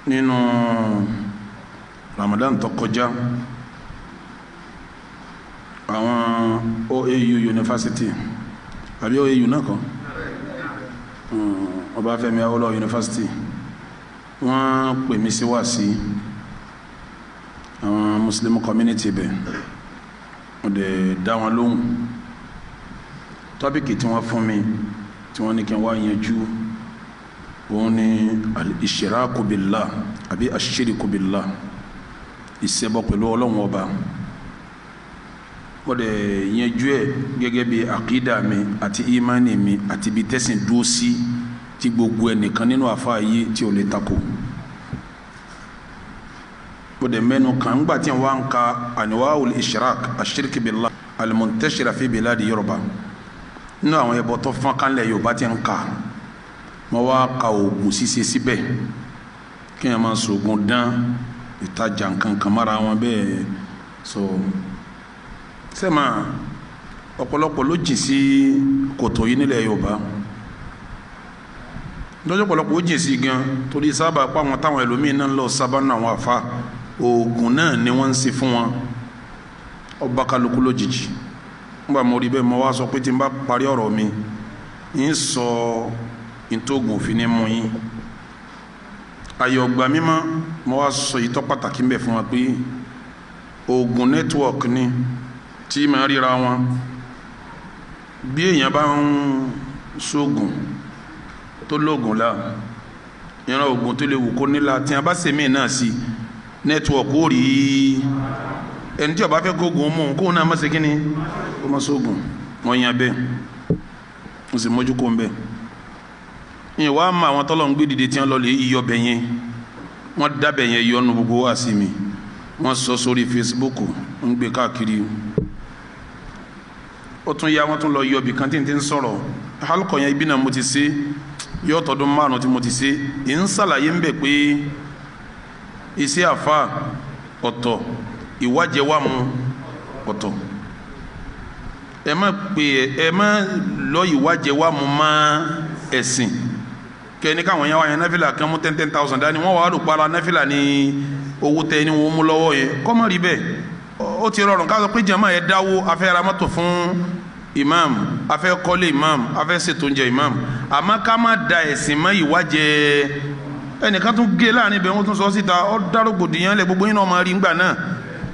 nínú Ramadan tó kọjá àwọn OAU University àbí OAU náà kan Ọbáfẹ́mi Awólọ́wọ̀ University wọ́n pè mí sí wáàsí àwọn Muslim community bẹ̀ wọ́n dẹ̀ dá wọn lóhùn tọ́pìkì tí wọ́n fún mi tí wọ́n ní kí n wá yanjú òun ni al-ishraku billah àbí ashiriku billah ìṣẹbọ pẹ̀lú Ọlọ́run Ọba wọ́n dẹ̀ yanjú ẹ̀ gẹ́gẹ́ bí àkídà mi àti ìmánì mi àti bí tẹ̀sìn dúró sí tí gbogbo ẹnìkan nínú àfa yìí tí ò lè takò wọ́n dẹ̀ mẹ́nu kan ńgbà tí wọ́n ń ka anwa'ul ishrak ashiriki billah al-muntashira fi biladi Yorùbá nínú àwọn ẹbọ tó fọ́n kánlẹ̀ Yorùbá ti ń ka wọ́n wá ka oògùn ṣíṣe síbẹ̀ kí ẹ máa sògùn dán ìtajà nǹkan kan mára wọn bẹ́ẹ̀ so sẹ́mà ọ̀pọ̀lọpọ̀ ló jìn sí kòtò yìí nílẹ̀ Yorùbá lọ́jọ́ ọ̀pọ̀lọpọ̀ ó jìn sí gan torí sábà pa àwọn táwọn ẹlòmíín náà lọ sábà náà àwọn àfa oògùn náà ni wọ́n ń ṣe fún wọn ọba kálukú lójijì nígbà mo rí bẹ́ẹ̀ mo wá sọ pé tí n bá parí ọ̀rọ̀ mi ń sọ ntògùn òfin ní mú yín ayọ̀ ọgbà mímọ́ mo wá sọ ìtọ́ pàtàkì ń bẹ fún wa pé oògùn network ni tí máa ríra wọn bí èèyàn bá ń ṣoògùn tó lóògùn la ìran oògùn tó lè wù kó nílà tí a bá sèmí náà sí network ó rí ẹni tí ó bá fẹ́ kó oògùn mú kó náà má ṣe kíni ó má ṣoògùn wọn yàn bẹ́ẹ̀ mo sì mójú kó ń bẹ́ẹ̀ ìyẹn wàá ma àwọn tọ́lọ̀ ń gbé dìde tí wọ́n lọ lè yọ bẹ̀ yẹn wọ́n dábẹ̀ yẹn yọnu gbogbo wá sí mi wọ́n sọ sórí Facebook ń gbé káàkiri ó tún yá wọ́n tún lọ yọ bì kan tí n ti ń sọ̀rọ̀ alukọ̀ yẹn ibi náà mo ti ṣe yọ tọdún márùn tí mo ti ṣe ì ń ṣàlàyé ń bẹ̀ pé iṣẹ́ àfa ọ̀tọ̀ ìwájẹwàmù ọ̀tọ̀ ẹ má lọ ìwájẹwàmù má ẹ̀sìn kẹ́ni káwọn yẹn wá yẹn náfìlà kan mú 10,000 dání wọ́n wà á lò para náfìlà ní owó tẹ ni wọ́n mú lọ́wọ́ yẹn kọ́mọ́ rí bẹ́ẹ̀ ó ti rọrùn ká sọ pé jama yẹn dáwó afẹ́ ra mọ́tò fún imam afẹ́ kọ́lé imam afẹ́ ṣètò oúnjẹ imam àmọ́ ká má da ẹ̀sìn mọ́ ìwájẹ ẹnìkan tún gé láàrin ibẹ̀ wọ́n tún sọ síta ọ́ dárògbòdìyàn lẹ̀ gbogbo yín náà máa rí ńgbà náà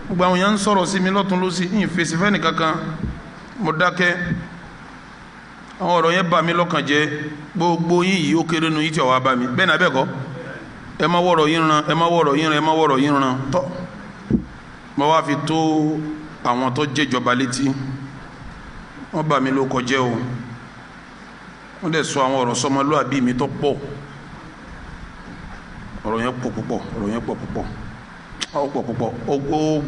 gbogbo àwọn yẹn ń sọ̀rọ̀ sí mi lọ́tún lọ́sí ìyìn fèsì fẹ́ nìkankan mo dákẹ́ àwọn ọ̀rọ̀ yẹn bà mí lọ́kàn jẹ́ gbogbo yín yìí ó kéré nu yìí tí ọ̀wá bá mi bẹ́ẹ̀ náà bẹ́ẹ̀ kọ́ ẹ má wọ̀rọ̀ yín ran ẹ má wọ̀rọ̀ yín ran ẹ má wọ̀rọ̀ yín ran tọ́ mo wá fi tó àwọn tó jẹ́jọba létí wọ́n bà mí ló kọjẹ́ o wọ́n dẹ̀ sọ àwọn ọ̀rọ̀ sọmọlúàbí mi tó pọ̀ ọ̀rọ̀ yẹn pọ̀ púpọ̀ ọ̀rọ̀ yẹn pọ̀ púpọ̀ ó pọ̀ púpọ̀ ó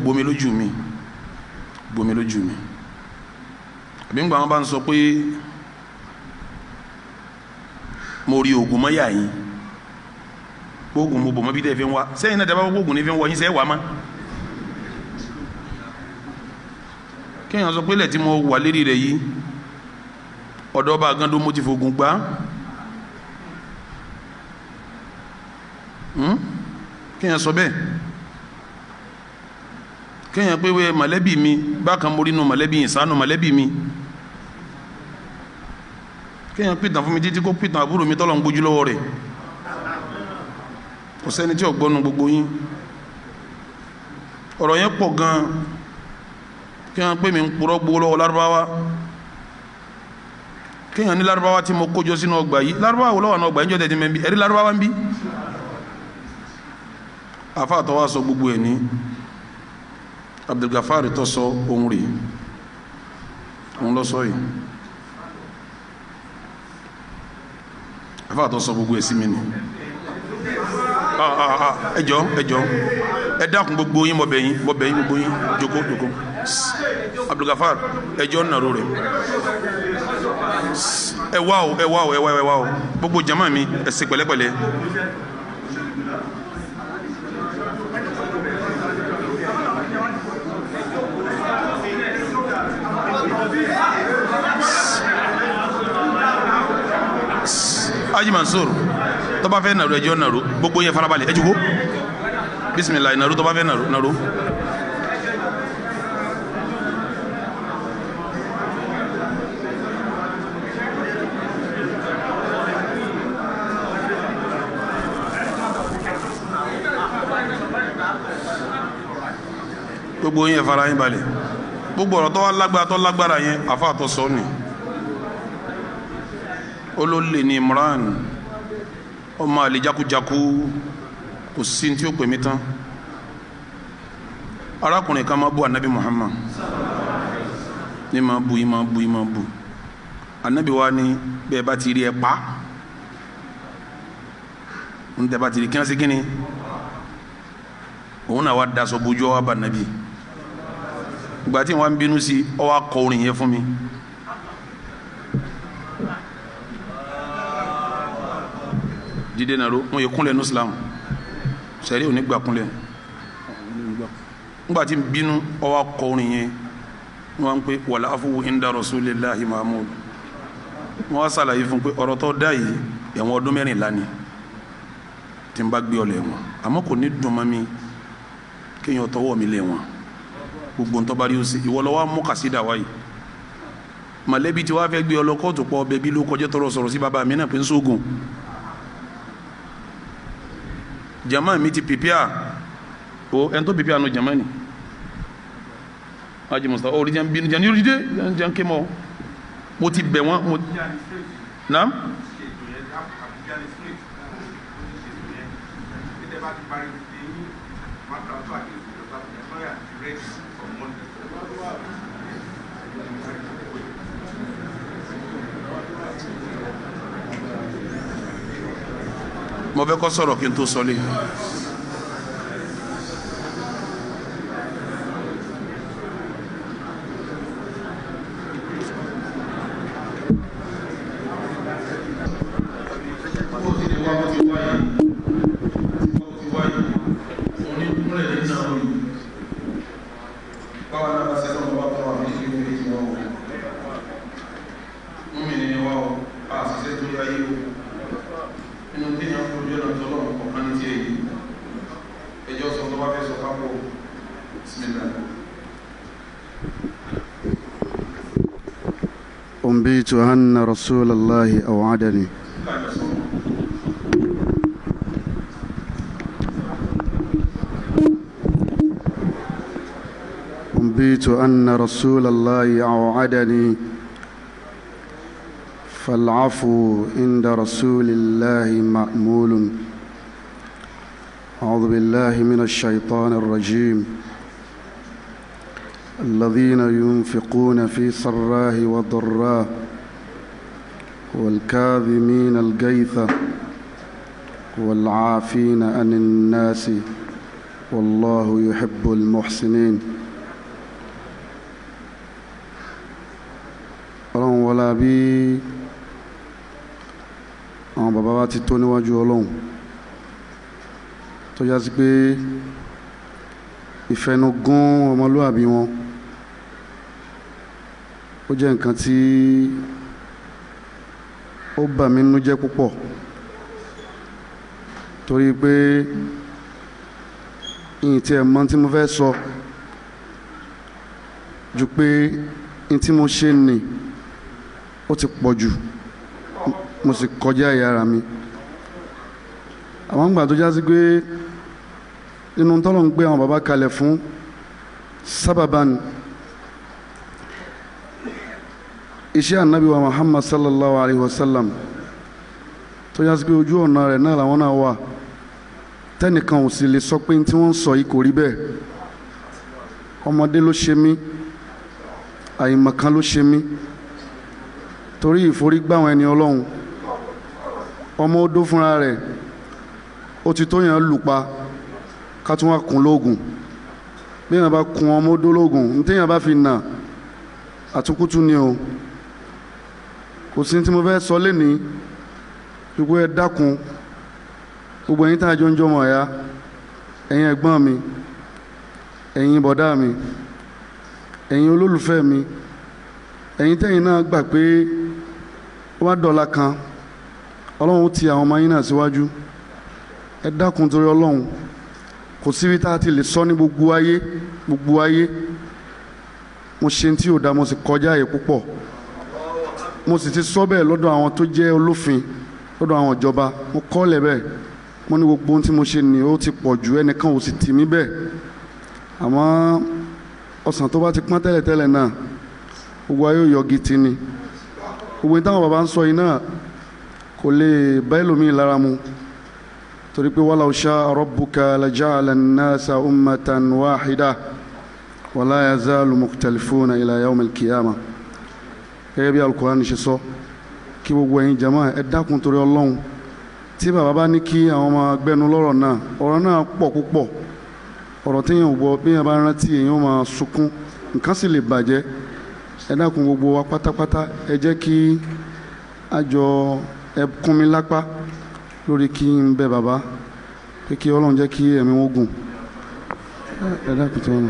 gbomi lójú mi gbomi lójú mi àbí ńgbà wọn bá ń sọ pé mo rí oògùn mọ́yà yín oògùn mo bò mọ́ bí tẹ́ fi ń wá sẹ́yìn náà dábàá oògùn ní fi ń wọ yín sẹ́yìn wá má kéèyàn sọ pé ilẹ̀ tí mo wà lérí rẹ̀ yìí ọ̀dọ́ ọba àgàndó mo ti fògùn gbá kéèyàn sọ bẹ́ẹ̀ kéèyàn pé wẹ́ mọ̀lẹ́bí mi bákan mo rí nu mọ̀lẹ́bí ìsánú mọ̀lẹ́bí mi kéèyàn pìtàn fún mi títí kó pìtàn àbúrò mi tọ́lọ̀ ń gbójú lọ́wọ́ rẹ̀ kò sẹ́ni tí ò gbọ́nu gbogbo yín ọ̀rọ̀ yẹn pọ̀ gan kéèyàn pé mi ń purọ́ gbowó lọ́wọ́ lárúbáwá kéèyàn ní lárúbáwá tí mo kójọ sínú ọgbà yìí lárúbáwá wò lọ́wọ́ náà ọgbà yín jọ́ tẹ̀tí mẹ́bí ẹ̀rí lárúbáwá ń bí àfáàtọ̀ wá sọ gbogbo ẹ̀ ní Abdulgafari tó sọ ohun rẹ̀ òun lọ sọ yìí àfáàtọ̀ sọ gbogbo ẹ̀ sí mi ni ẹjọ́ ẹ dákun gbogbo yín mọ̀bẹ̀ yín gbogbo yín jókòó Abdulgafari ẹjọ́ nàró rẹ̀ ẹ wá o gbogbo jama mi ẹ ṣe pẹ̀lẹ́pẹ̀lẹ́ Haji Mansur tó bá fẹ́ nàró ẹjọ́ nàró gbogbo yẹn farabalẹ̀ ẹ jókòó bisimilayi nàró tó bá fẹ́ nàró nàró. gbogbo yẹn fara yín balẹ̀ gbogbo ọ̀rọ̀ tó lágbára yẹn àfa àtọ̀ sọ ni olólè ní Imran ọmọ àlèjákujáku kò sí tí ó pè mí tán arákùnrin kan máa bú anabi Muhammad ní máa bú anabi wa ni bẹ́ẹ̀ bá ti rí ẹ pa ń tẹ́ bá ti rí kí wọ́n ṣe kí ni òun náà wá daṣọ bójú ọ wá bá anabi ìgbà tí wọ́n bínú sí ọ wá kọ orin yẹn fún mi. dídé nàró wọn yẹ kúnlẹ̀ ní Islam sẹ́rí ò ní gbà kúnlẹ̀ ńgbà tí bínú ọ wá kọ orin yẹn wọ́n ń pè wàlá afuwu inda rasulillahi mahmud wọ́n wá sàlàyé fún pé ọ̀rọ̀ tó dá yìí ẹ̀wọ̀n ọdún 14 ni tí n bá gbé ọ lẹ́wọ̀n àmọ́ kò ní dùn mọ́ mi kéèyàn tọwọ́ mi lẹ́wọ̀n gbogbo ntọ́ bá rí o sí ìwọ lọ́wọ́ mú kàsídà wáyé mọ̀lẹ́bí tí wàá fẹ́ gbé ọlọ́kọ́ọ̀tù pọ̀ bẹ́bí ló kọjá tọrọ sọ̀rọ̀ sí bàbá mi náà pé ń sógun jama mi ti pìpìà o ẹni tó pìpìà nù jama ni ajé musa orí jẹun bínú jẹun yóò dé jẹun ké mọ́ mo ti bẹ̀ wọ́n mo naam. mo fẹ́ kọ́ sọ̀rọ̀ kí n tó sọlé. أنبئت أن رسول الله أوعدني أنبئت أن رسول الله أوعدني فالعفو عند رسول الله مأمول أعوذ بالله من الشيطان الرجيم الذين ينفقون في سراء وضراء والكاظمين الغيظ والعافين عن الناس والله يحب المحسنين ọlọ́run wọlá bí àwọn bàbá wa ti tó níwájú ọlọ́run tó já sí pé ìfẹnugún ọmọlúwàbí wọn ó jẹ́ nǹkan tí ó bà mí nínú jẹ́ púpọ̀ torí pé ìyìn tí ẹ mọ̀ tí mo fẹ́ sọ ju pé ìyìn tí mo ṣe nì ó ti pọ̀ jù mo sì kọjá ẹ̀yà ara mi àwọn àgbà tó já sí pé nínú tọ́lọ̀ ń gbé àwọn bàbá kalẹ̀ fún sábàbán iṣẹ́ ànábì wa Muhammad sallallahu alayhi wa sallam tó yá sí pé ojú ọ̀nà rẹ̀ náà làwọn náà wà tẹ́nìkan ò sì lè sọ pé tí wọ́n ń sọ yìí kò rí bẹ́ẹ̀ ọmọdé ló ṣe mí àìmọ̀kan ló ṣe mí torí ìforígbá àwọn ẹni ọlọ́run ọmọ odó fúnra rẹ̀ ó ti tó yàn lù pa ká tún wá kun lóògùn bí èèyàn bá kun ọmọ odó lóògùn ní téèyàn bá fi nà àtúkútú ni o kò sí tí mo fẹ́ sọ lénìí gbogbo ẹ dákun gbogbo ẹ̀yin tá a jọ ń jọmọ ẹ̀yà ẹ̀yin ẹ̀gbọ́n mi ẹ̀yin bọ̀dá mi ẹ̀yin olólùfẹ́ mi ẹ̀yin tẹ́yin náà gbà pé wá dọ̀la kan ọlọ́run ti àwọn ọmọ yín náà síwájú ẹ dákun torí ọlọ́run kò síbi tá a ti lè sọ ní gbogbo ayé mo ṣe tí ò dá mo sì kọjá àyè púpọ̀ mo sì ti sọ bẹ́ẹ̀ lọ́dọ̀ àwọn tó jẹ́ olófin lọ́dọ̀ àwọn ìjọba mo kọ́lẹ̀ bẹ́ẹ̀ mo ní gbogbo ohun tí mo ṣe ni ó ti pọ̀ jù ẹnìkan ò sì tì mí bẹ́ẹ̀ àmọ́ ọsàn tó bá ti pọ́n tẹ́lẹ̀tẹ́lẹ̀ náà gbogbo ayé ò yọgi tì ní gbogbo ní táwọn bàbá ń sọ yìí náà kò lè bá ẹlòmíì lára mu torí pé walaw sha'a rabbuka laja'ala an-nasa ummatan wahida wala yazalu mukhtalifuna ila yawm al-qiyamah gẹ́gẹ́ bí Al-Qur'an ṣe sọ kí gbogbo ẹ̀yin jama ẹ dákun torí Ọlọ́run tí bàbá bá ní kí àwọn ọmọ gbẹnu lọ́rọ̀ náà ọ̀rọ̀ náà pọ̀ púpọ̀ ọ̀rọ̀ téèyàn gbọ́ bí èèyàn bá rántí èèyàn máa sunkún nǹkan sì lè bàjẹ́ ẹ dákun gbogbo wa pátápátá ẹ jẹ́ kí àjọ ẹ kún mi lápá lórí kí n bẹ bàbá pé kí Ọlọ́run jẹ́ kí ẹ̀mí wọn gùn ẹ dákun tó wọn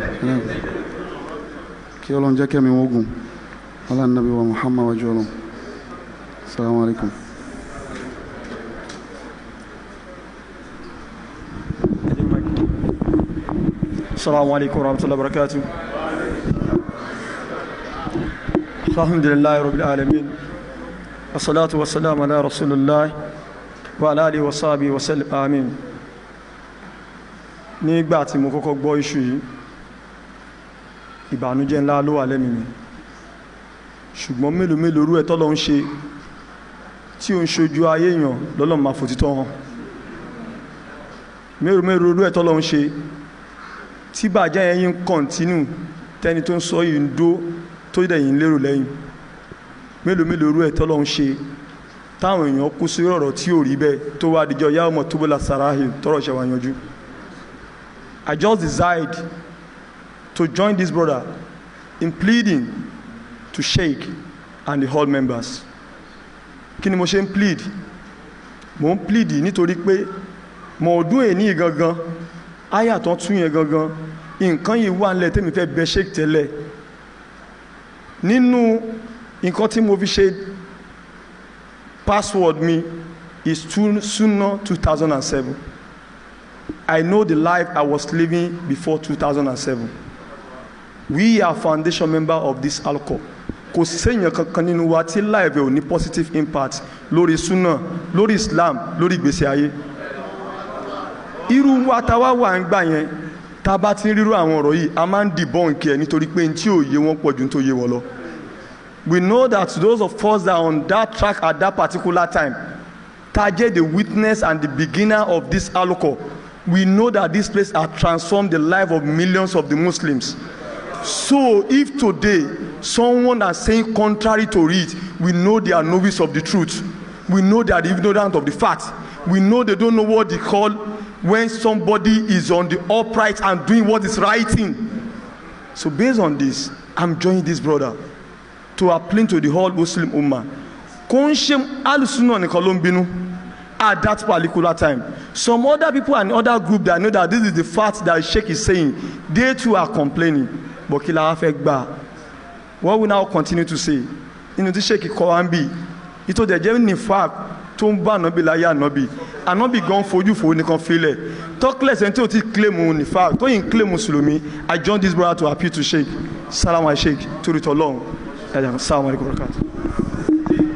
kí Ọlọ́run jẹ́ kí ẹ̀mí wọn gùn ala nabi wa Muhammad wa jọlọ assalamu alaikum. Assalamu alaikum warahmatullahi wabarakatuh. Alhamdulillahi rabbil alamin. Wassalatu wassalamu ala rasulillah wa ala alihi wa sahbihi wa sallam. Amin. Nígbà tí mo kọ́kọ́ gbọ́ issue yìí, ìbànújẹ́ ńlá ló wà lẹ́mìí mi. Ṣùgbọ́n mélòó rú ẹ̀ tọ́lọ́run ṣe tí ó ń ṣojú ayé èèyàn lọ́lọ́run máa fòtítọ́ hàn. Mélòó rú ẹ̀ tọ́lọ́run ṣe tí bàjẹ́ yẹn yín kọ̀ntínú tẹni tó ń sọ yìí ń dó tó dẹ̀ yìí ń lérò lẹ́yìn. Mélòó rú ẹ̀ tọ́lọ́run ṣe táwọn èèyàn kú sí ọ̀rọ̀ tí ò rí bẹ́ẹ̀ tó wá dijọ́ yá ọmọ túbọ̀lá sàráhì tọ́rọ̀ ṣe wà yanjú. I just decided to join this brother in pleading to Sheikh and the whole members. Kí ni mo ṣe ń plead? Mo ń plead nítorí pé mo ọdún èní gangan àyà tó tún yẹn gangan nǹkan yìí wà nílẹ̀ tẹ́mi fẹ́ bẹ Sheikh tẹ́lẹ̀ nínú nǹkan tí mo fi ṣe password mi is Sunnah 2007. I know the life I was living before 2007. We are foundation member of this alcohol. Kò séèyàn kankan nínú wa tí life ẹ̀ ò ní positive impact lórí Sunnah, lórí Islam, lórí ìgbésí ayé. Irú wa ta wá wà ń gbà yẹn tá bá ti ń rírú àwọn ọ̀rọ̀ yìí a máa ń debunk ẹ̀ nítorí pé n tí ò yé wọn pọ̀ ju n tó yé wọn lọ. We know that those of us that are on that track at that particular time target the witness and the beginner of this alcohol. We know that this place has transformed the life of millions of the Muslims. So if today someone is saying contrary to it, we know they are novice of the truth. We know they are ignorant of the fact. We know they don't know what they call when somebody is on the upright and doing what is right thing. So based on this, I'm joining this brother to appeal to the whole Muslim Ummah. Kò ń ṣe Al-Sunnah nìkan ló ń bínú at that particular time. Some other people and other group that know that this is the fact that Sheikh is saying, they too are complaining. But kí la wá fẹ́ gbà? What we now continue to say? Inú tí Sheikh kọ́ wá ń bì, ìtò dẹ̀jẹ́ ní fact tó ń bá ànábì láyé ànábì gan fojú fò nìkan filẹ̀. Talkless ẹni tí ó ti claim ní fact tó yìn claim Mùsùlùmí. I join this brother to appeal to Sheikh. Salam alaikum Sheikh, torí tọ́lọ́run. Salam alaikum barakatuh.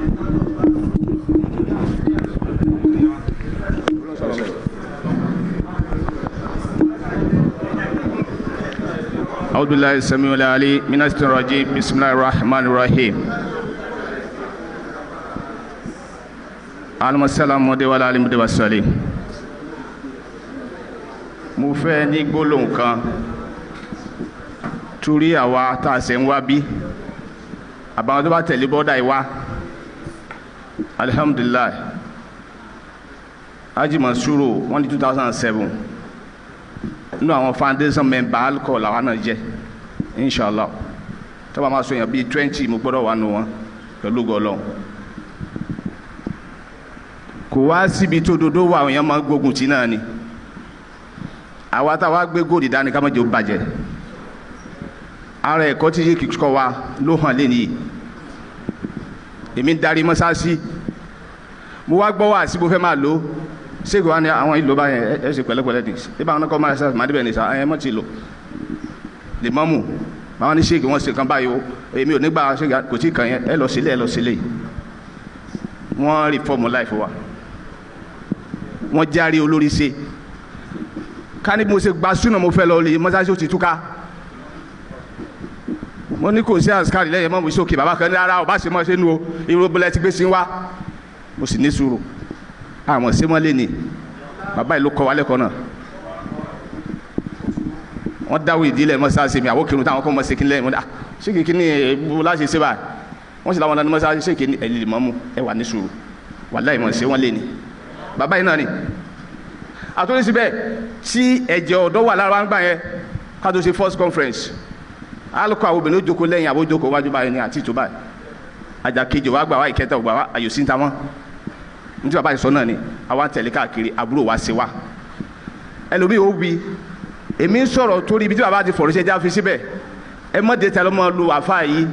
أعوذ بالله السميع العليم من الشيطان الرجيم بسم الله الرحمن الرحيم اللهم صل على محمد وعلى آل محمد وسلم. Mo fẹ́ ní gbólóhùn kan torí àwa tá a ṣe ń wá bí àbáwọn tó bá tẹ̀lé bọ́dà yìí wá alhamdulilayi Haji Mansuru wọ́n ní 2007 nínú àwọn foundation member alcohol làwọn náà jẹ́ inshallah tó bá máa sọ yẹn bíi 20 mo gbọ́dọ̀ wà nù wọn pẹ̀lú gọlọ́n. Kò wá síbi tó dodo wà àwọn èèyàn máa gbógun tì náà ni àwa táwa gbé góòdì dání ká má jẹ́ ó bàjẹ́. Ara ẹ̀kọ́ tí yé kíkọ́ wa ló hàn lé nìyí. Èmi ń darí mọ́sáàsì mo wá gbọ́ wá sí mo fẹ́ máa lò ṣéèkì wa ni àwọn ìlò báyẹn ẹ ṣe pẹ̀lẹ́pẹ̀lẹ́ ni ṣé báwọn kọ́ máa ṣe màdìbẹ̀ ní sa ẹ mọ̀ ti lò lè mọ́ mù báwọn ní ṣéèkì wọn ṣe kan báyìí o èmi ò ní gbà ṣéèkì kò tí ì kàn yẹn ẹ lọ sílẹ̀ wọ́n reform life wa wọ́n járe olórí ṣe ká ní mo ṣe gba súnà mo fẹ́ lọ lè mọ́sáṣí ó ti túká mo ní kò sí àṣkáàrí lẹ́yìn mọ́ mo ṣe òkè bàbá kan ní ara ọba ṣe mọ́ ṣe nu o irú bọ́lá ti gbé sí wa mo sì ní sùúrù àmọ́ ṣé mọ́ lé ní bàbá yìí ló kọ́ wa lẹ́kọ̀ọ́ náà wọ́n dáwọ́ ìdílé mọ́sáṣí mi àwọn kìnnìún táwọn kọ́ mọ́ ṣe kí lẹ́yìn mo ní ṣé kìkì ní ìbú láṣẹ ṣe báyìí wọ́n sì láwọn ọ̀nà mọ́sáṣí ṣé kìkì ní ẹ̀lì mọ́mú ẹ wà ní sùúrù wàláhì mọ̀ ṣé wọ́n lé ní bàbá yìí náà ni àtúndì síbẹ̀ tí ẹ̀jẹ̀ ọ̀dọ́ wà lára wa ń gbà yẹn ká tó ṣe first conference alukọ àwọn obìnrin ó jókòó lẹ́yìn àbó jókòó wájú báyìí ní àti ìtò báyìí àjà kejì wa gbà wá ìkẹta ògbà wá àyò sí ń ta wọn nítorí bàbá yìí sọ náà ni àwa ń tẹ̀lé káàkiri àbúrò wa ṣe wá ẹlòmíì ó wí èmi ń sọ̀rọ̀ torí ibi tí bàbá ti fọ̀rọ̀ ṣe já fi síbẹ̀ ẹ mọ̀ dé tẹ lọ́mọ lu àfa yìí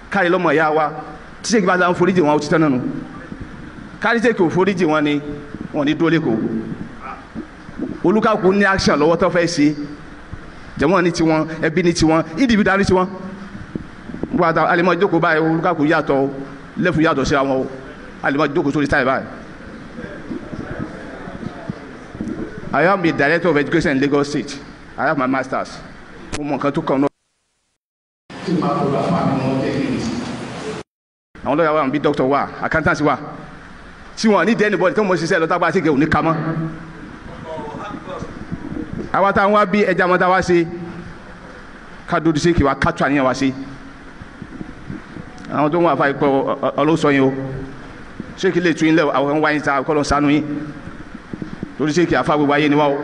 káyọ̀ lọ́mọ ìyá wa tí ṣèkì bá ta ń foríjì wọn ó ti tán náà nù káyọ̀ ṣèkì ò foríjì wọn ni wọn ní dúró lẹ́kọ̀ọ́ olùkàkùn ní action lọ́wọ́ tó fẹ́ ṣe jẹmọ ní tiwọn ẹbí ní tiwọn individual ní tiwọn gbọdọ alimọ jókòó báyìí olùkàkùn yàtọ̀ lẹfù yàtọ̀ síra wọn o alimọ jókòó sórí táyì báyìí. I am the director of education in Lagos State. I have my masters. mo mọ nǹkan tó kàn náà. àwọn lọ́yà wa bí doctor wa accountant wa tí wọn ní dẹ́ni bọ́ọ̀lì tí wọ́n ṣiṣẹ́ lọ́tàgbà àti ìgẹ̀ òní kamọ́. àwa táwọn wá bí ẹja mọ́ta wá sí ká dúdú sí kí wá ká tó àníyàn wá sí. àwọn tó ń wà fà ipò ọlọ́sọ yín o ṣé kí lè tún yín lẹ́ àwọn wáyé ta kọ́ ló ń sánú yín torí ṣé kí àfa gbogbo ayé ni wọ́n o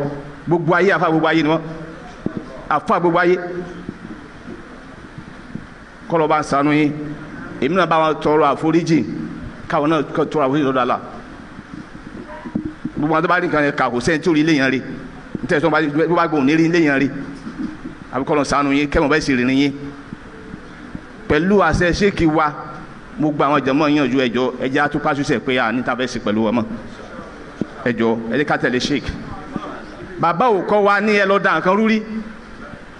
gbogbo ayé àfa gbogbo ayé ni wọ́n àfa gbogbo ayé kọ́ ló bá ń sánú yín èmi náà bá wọn tọrọ àforíjì káwọn náà tọrọ àforíjì lọ́dọ̀ àlà gbogbo àwọn tó bá ní nǹkan yẹn kà kò sẹ́ni tí ò rí ilé yẹn rí nítorí tó bá gbóhùn ní rí ilé yẹn rí àbíkọ́ lọ sànù yín kẹ́wọ̀n bẹ́ẹ̀ sì rìnrìn yín pẹ̀lú àṣẹ ṣéèkì wa mo gba àwọn jẹ̀mọ́ yànjú ẹjọ́ ẹjẹ́ atúpasùsẹ̀ pé à níta bẹ́ẹ̀ sì pẹ̀lú ọmọ ẹjọ́ ẹjẹ́ ká tẹ̀lé ṣéèkì bàbá ò kọ́ wa ní ẹ lọ́ọ́ da nǹkan rúrí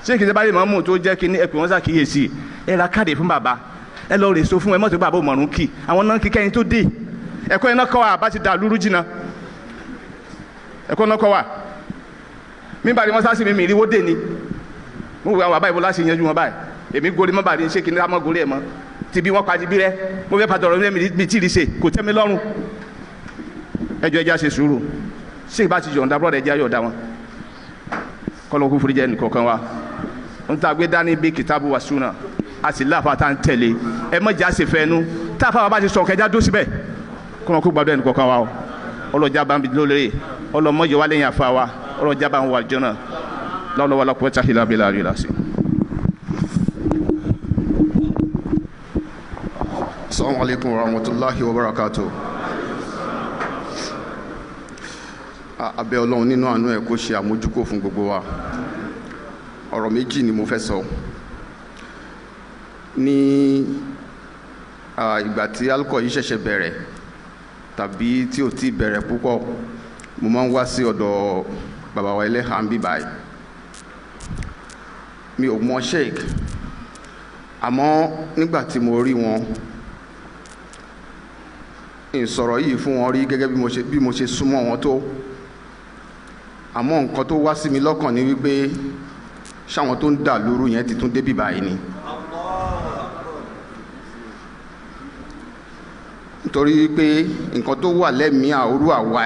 ṣéèkì sábà lè mọ́ mú tó jẹ́ kí ní ẹ̀pẹ̀ wọ́n ṣàkíyèsí ẹ ra káàdì fún bàbá ẹ lọ rè so fún ẹ mọ́tò bàbá òmọ̀rún kì àwọn náà kí kẹ́yìn tó dé ẹ̀kọ́ iná kọ́ wa bá ti dà lúrú jìnnà ẹ̀kọ́ náà kọ́ wa mí bàrí wọn sá sí mi mi ìrìwó dé ni mo wù àwọn bàbá ìbò láti yanjú wọn báyìí èmi gorí mọ́ bàrí ṣé kí ní àmọ́ gorí ẹ̀ mọ́ ti bí wọ́n padì bí rẹ mo fẹ́ pàtó ọ̀rọ̀ mi tí ì rí ṣe kò tẹ́ mi lọ́rùn ẹjọ́ ẹja ṣe sùúrù ṣé ìbá ti yọ̀ǹda bọ́ọ̀dù ẹja yọ̀ǹda wọn kọ́lọ́kù foríjẹ́ nìkọ̀ọ̀kan wa ń ta gbé dání bí kìtàbù wa súnà a sì láfa tá n tẹ̀lé ẹ mọ̀ jà ṣe fẹ́ nu tá a fà wà bá ti sọ̀ kẹjá dó síbẹ̀ kọ́lọ́kù gbàdúrà ẹnìkọ̀ọ̀kan wa o ọlọ́jà bá ń bi lólè ọlọ́mọdé wa lẹ́yìn àfa wa ọlọ́jà bá ń wà jọ́nà lọ́wọ́ wàlá kó tàhílà bílà rí lásì. Assalamu alaikum warahmatullahi wabarakatuh. Abẹ́ Ọlọ́run nínú àánú ẹ̀ kó ṣe àmójúkò fún gbogbo wa. Ọ̀rọ̀ méjì ni mo fẹ́ sọ. Ní ìgbà tí alukọ̀ yìí ṣẹ̀ṣẹ̀ bẹ̀rẹ̀ tàbí tí ò tí bẹ̀rẹ̀ púpọ̀ mo máa ń wá sí ọ̀dọ̀ bàbá wa ẹlẹ́hàá ń bí báyìí. Mi ò mọ sheik àmọ́ nígbà tí mo rí wọn ìsọ̀rọ̀ yìí fún wọn rí gẹ́gẹ́ bí mo ṣe súnmọ́ wọn tó àmọ́ nǹkan tó wá sí mi lọ́kàn ni wípé ṣáwọn tó ń dà lóru yẹn ti tún débì báyìí ni nítorí wípé nǹkan tó wà lẹ́mìí àórú àwa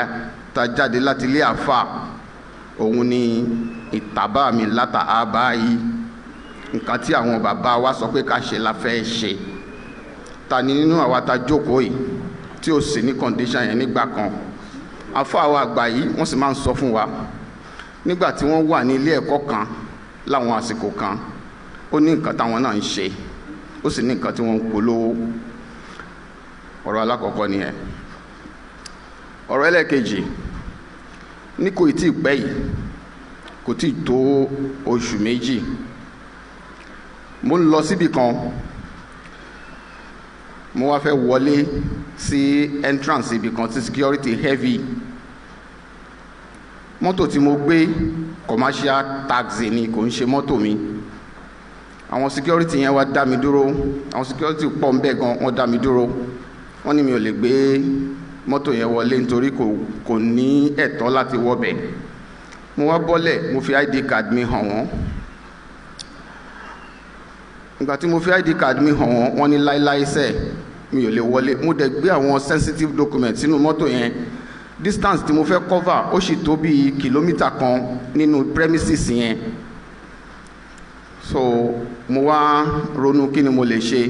ta jáde láti ilé àfà òun ni ìtàbá mi látà á báyìí nǹkan tí àwọn bàbá wa sọ pé ká ṣe la fẹ́ ṣe ta ni nínú àwa ta jókòó yìí tí ó sì ní condition yẹn nígbà kan àfáà wa àgbà yìí wọ́n sì máa ń sọ fún wa nígbà tí wọ́n wà ní ilé ẹ̀kọ́ kan láwọn àsìkò kan ó ní nǹkan táwọn náà ń ṣe ó sì ní nǹkan tí wọ́n ń polówó ọ̀rọ̀ alákọ̀ọ́kọ́ nìyẹn ọ̀rọ̀ ẹlẹ́ẹ̀kejì ní kò tí ì pẹ́ yìí kò tí ì tó oṣù méjì mo ń lọ síbì kan mo wá fẹ́ wọlé sí entrance ibì kan tí security heavy. Mọ́tò tí mo gbé commercial taxi ni, kò ń ṣe mọ́tò mi. Àwọn security yẹn wá dá mi dúró, àwọn security pọ̀ ń bẹ̀ gan, wọ́n dá mi dúró. Wọ́n ní mi ò lè gbé mọ́tò yẹn wọlé nítorí kò ní ẹ̀tọ́ láti wọbẹ̀. Mo wá bọ́lẹ̀, mo fi ID card mi hàn wọ́n. Ìgbà tí mo fi ID card mi hàn wọ́n, wọ́n ní láíláí sẹ́ mi ò lè wọlé. Mo dẹ̀ gbé àwọn sensitive documents sínú mọ́tò yẹn. Distance tí mo fẹ́ cover ó sì tó bí kìlómítà kan nínú premises yẹn. So mo wá ronú kí ni mo lè ṣe,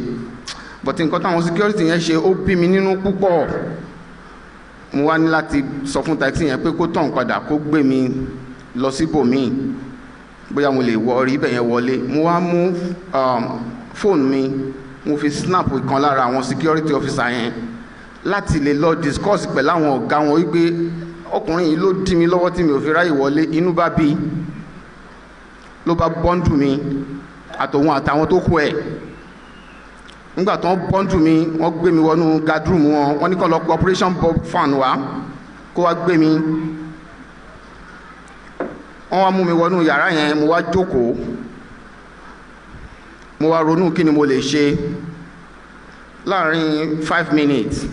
but nǹkan táwọn security yẹn ṣe ó bí mi nínú púpọ̀. Mo wá ní láti sọ fún taxi yẹn pé kó tàn padà kó gbé mi lọ síbòmíì, bóyá mo lè rí ibẹ̀ yẹn wọlé. Mo wá mú fóònù mi, mo fi snap ìkan lára àwọn security officer yẹn láti lè lọ discuss pẹ̀lú àwọn ọ̀gá wọn wípé ọkùnrin yìí ló dí mi lọ́wọ́ tí mi ò fi ráyè wọlé. Inú bá bí, ló bá bọ́ndù mi àtòun àtàwọn tó kú ẹ̀. Nígbà tó ń bọ́ndù mi, wọ́n gbé mi wọnú guardroom wọn, wọ́n ní kó lọ pé operation bob fan wá kó wá gbé mi. Wọ́n wá mú mi wọnú yàrá yẹn, mo wá jókòó, mo wá ronú kí ni mo lè ṣe. Láàrin 5 minutes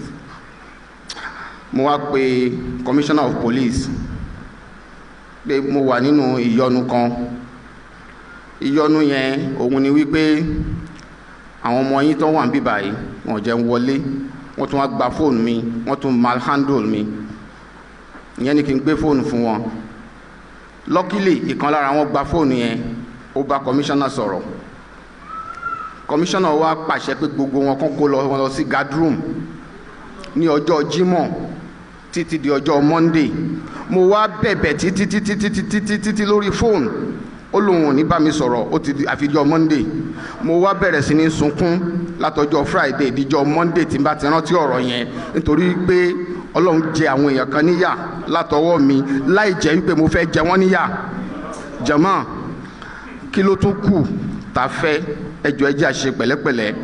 mo wá pe commissioner of police pé mo wà nínú ìyọnu kan. Ìyọnu yẹn òun ni wípé àwọn ọmọ yín tó wà níbí báyìí wọ́n jẹ́ ń wọlé, wọ́n tún wá gba fóònù mi, wọ́n tún malhandle mi. Ìyẹn ni kí n gbé fóònù fún wọn. Luckily ìkan lára wọn gba fóònù yẹn, ó bá commissioner sọ̀rọ̀. Commissioner wa pàṣẹ pé gbogbo wọn kàn kó lọ sí guardroom ní ọjọ́ Jímọ̀ títí di ọjọ́ Monday. Mo wá bẹ̀bẹ̀ títí lórí fóònù, ó lóun ò ní bá mi sọ̀rọ̀, ó ti di àfijọ́ Monday. Mo wá bẹ̀rẹ̀ sí ní sunkún látọjọ́ Friday díjọ́ Monday tí n bá ti rántí ọ̀rọ̀ yẹn, nítorí pé Ọlọ́run jẹ àwọn èèyàn kan níyà látọwọ́ mi láì jẹ́ wípé mo fẹ́ jẹ wọ́n níyà. Jàmáà, kí ló tún kù tá fẹ́? Ẹjọ́ ẹ jẹ́ á ṣe pẹ̀lẹ́pẹ̀lẹ́,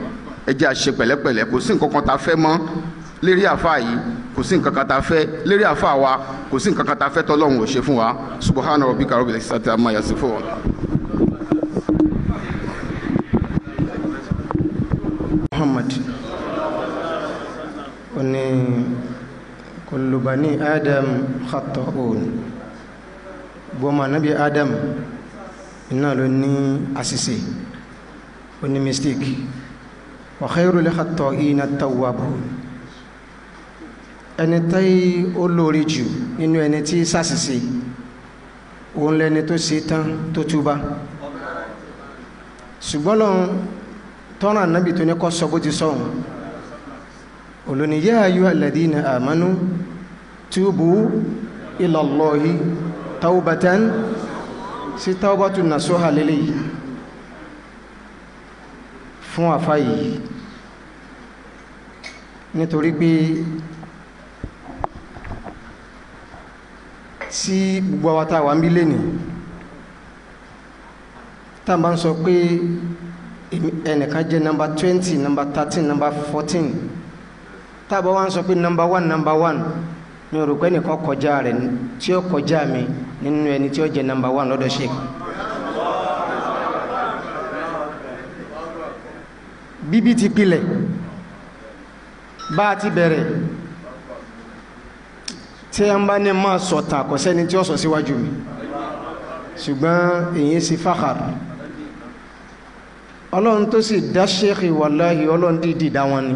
ẹ jẹ́ á ṣe pẹ̀lẹ́pẹ̀lẹ́. Kò sí nǹkan kan tá fẹ́ mọ́ lérí àfáà yìí, kò sí nǹkan kan tá fẹ́ lérí àfáà wa, kò sí nǹkan kan tá fẹ́ tọ́lọ́run ò ṣe fún wa. Subhana rabbika rabbil izzati amma yasifun. Muhammad oni kullu bani Adam khata'un. Bọ́mọ Nabi Adam iná ló ní àṣìṣe, ó ní mistake. Wa khayrul khata'ina at-tawwabun. Ẹni tí ó lórí jù nínú ẹni tí ṣàṣìṣe òun lẹni tó ṣe tán tó túbá. Ṣùgbọ́n lọ́n tọ́rọ Nábì tó ní kọ́ sọ bó ti sọ́hun. Olóní ya ayyuhal ladhina amanu tubu ila Allahi tawbatan, sí tawbatun nasuha lélẹ́yìí fún àfá yìí, nítorí pé tí gbogbo àwọn tá wà ń bí lẹ́nì tá bá ń sọ pé ẹnìkan jẹ́ number 20, number 13, number 14, tá bá wá ń sọ pé number 1 mi ò rò pé ẹnìkan kọjá rẹ̀ tí ó kọjá mi nínú ẹni tí ó jẹ́ number 1 lọ́dọ̀ Sheikh. Bíbí ti pilẹ̀ bá ti bẹ̀rẹ̀, tí a ń bá ní máa sọ̀tàn kò sẹ́ni tí ó sọ síwájú mi, ṣùgbọ́n èyí sí fáhàr. Ọlọ́run tó sì dá Sheikh wàláhì, Ọlọ́run dìdì dá wọn ni.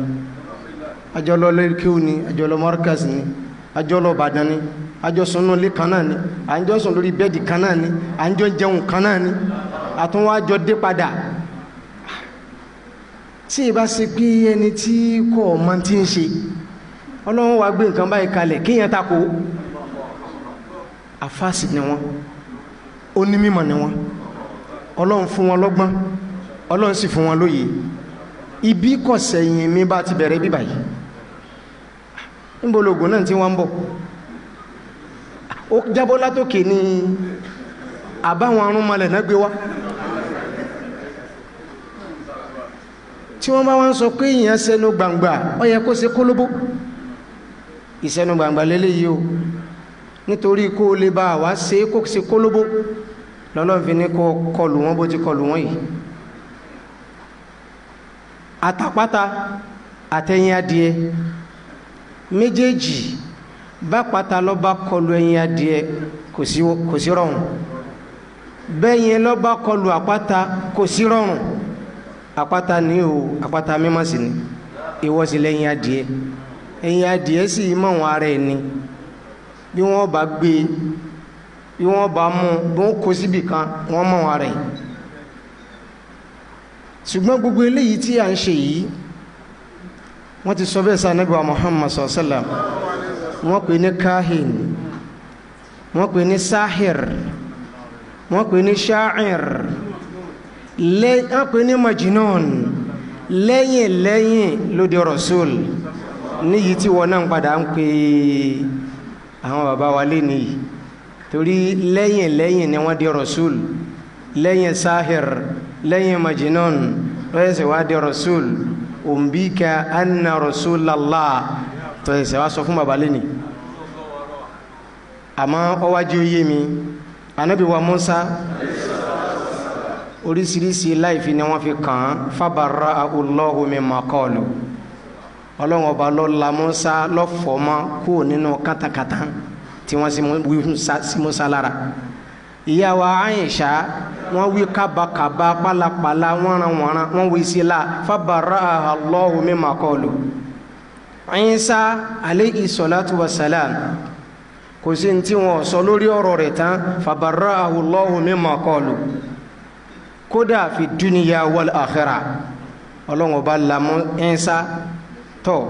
Àjọlọ lẹ́kíw ni, àjọlọ markaz ni, àjọlọ Ìbàdàn ni, àjọsùn lé kan náà ni, àjọsùn lórí bẹ́ẹ̀dì kan náà ni, àjọ jẹun kan náà ni, àtúnwájọ dé padà. Tí ìbá ṣe pé ẹni tí kò mọ̀ tí ń ṣe, Ọlọ́run wá gbé nǹkan báyìí kalẹ̀ kíyàn tako. Àfáàsì ni wọ́n, onímímọ̀ ni wọ́n, Ọlọ́run fún wọn lọ́gbọ́n, Ọlọ́run sì fún wọn lóye. Ibi kò sẹ́yìn mi bá ti bẹ̀rẹ̀ bí báyìí, níbo lògùn náà tí wọ́n ń bọ̀? Ó jábọ́ látòkè ní àbáwọn arúnmọlẹ̀ náà gbé wá. tí wọ́n bá wá ń sọ pé èèyàn sẹ́nu gbangba ó yẹ kó ṣe kólóbó ìsẹ́nu gbangba lélẹ́yìí o nítorí kó o lè bá wa ṣe kó ṣe kólóbó lọ́lọ́run fi ní kó kọlù wọn bó ti kọlù wọn yìí àtàpátá àtẹ̀yìn adìẹ méjèèjì bá pátá lọ bá kọlù ẹ̀yìn adìẹ kò sí rọrùn bẹ́yìn lọ bá kọlù àpáta kò sí rọrùn àpáta ní o àpáta mímọ́ sí ni ìwọ sí lẹ́yìn adìẹ ẹ̀yìn adìẹ sì mọ̀ wọn ara ẹ̀ ni bí wọ́n bá gbé bí wọ́n bá mú bí wọ́n kó síbì kan wọ́n mọ̀ wọn ara ẹ̀ ṣùgbọ́n gbogbo eléyìí tí à ń ṣe yìí wọ́n ti sọ bẹ́ẹ̀ sí Ànábì wa Muhammad sallam wọ́n pè ní kahin wọ́n pè ní sahir wọ́n pè ní sha'ir wọ́n pè ní majnun lẹ́yìn lóde rasul níyìí tí wọ́n náà padà ń pè àwọn bàbá wa lé nìyí torí lẹ́yìn ni wọ́n di rasul lẹ́yìn sahir lẹ́yìn majnun lọ́yẹ̀sẹ̀ wá di rasul umbika anna rasulallah tọ́yẹ̀sẹ̀ wá sọ fún bàbá lé nìyí àmọ́ ọwájú yé mi Ànábì wa Musa oríṣiríṣi láìfi ni wọ́n fi kàn án fabarra'ahu Allahu mimma qalu ọlọ́run ọba ló la Musa lọ́fọ̀ọ́mọ́ kúrò nínú kátàkátà tí wọ́n wí sí Musa lára ìyá wa Aisha wọ́n wí kábàkàbà pálapàla wọ́nranwọ̀nran wọ́n wí sí la fabarra'ahu Allahu mimma qalu Isa alayhi salatu wa salam kò sí ní tí wọ́n sọ lórí ọ̀rọ̀ rẹ̀ tán fabarra'ahu Allahu mimma qalu kódà fi dúníyà wal akhirah ọlọ́run ọba lamú Ìsá tọ́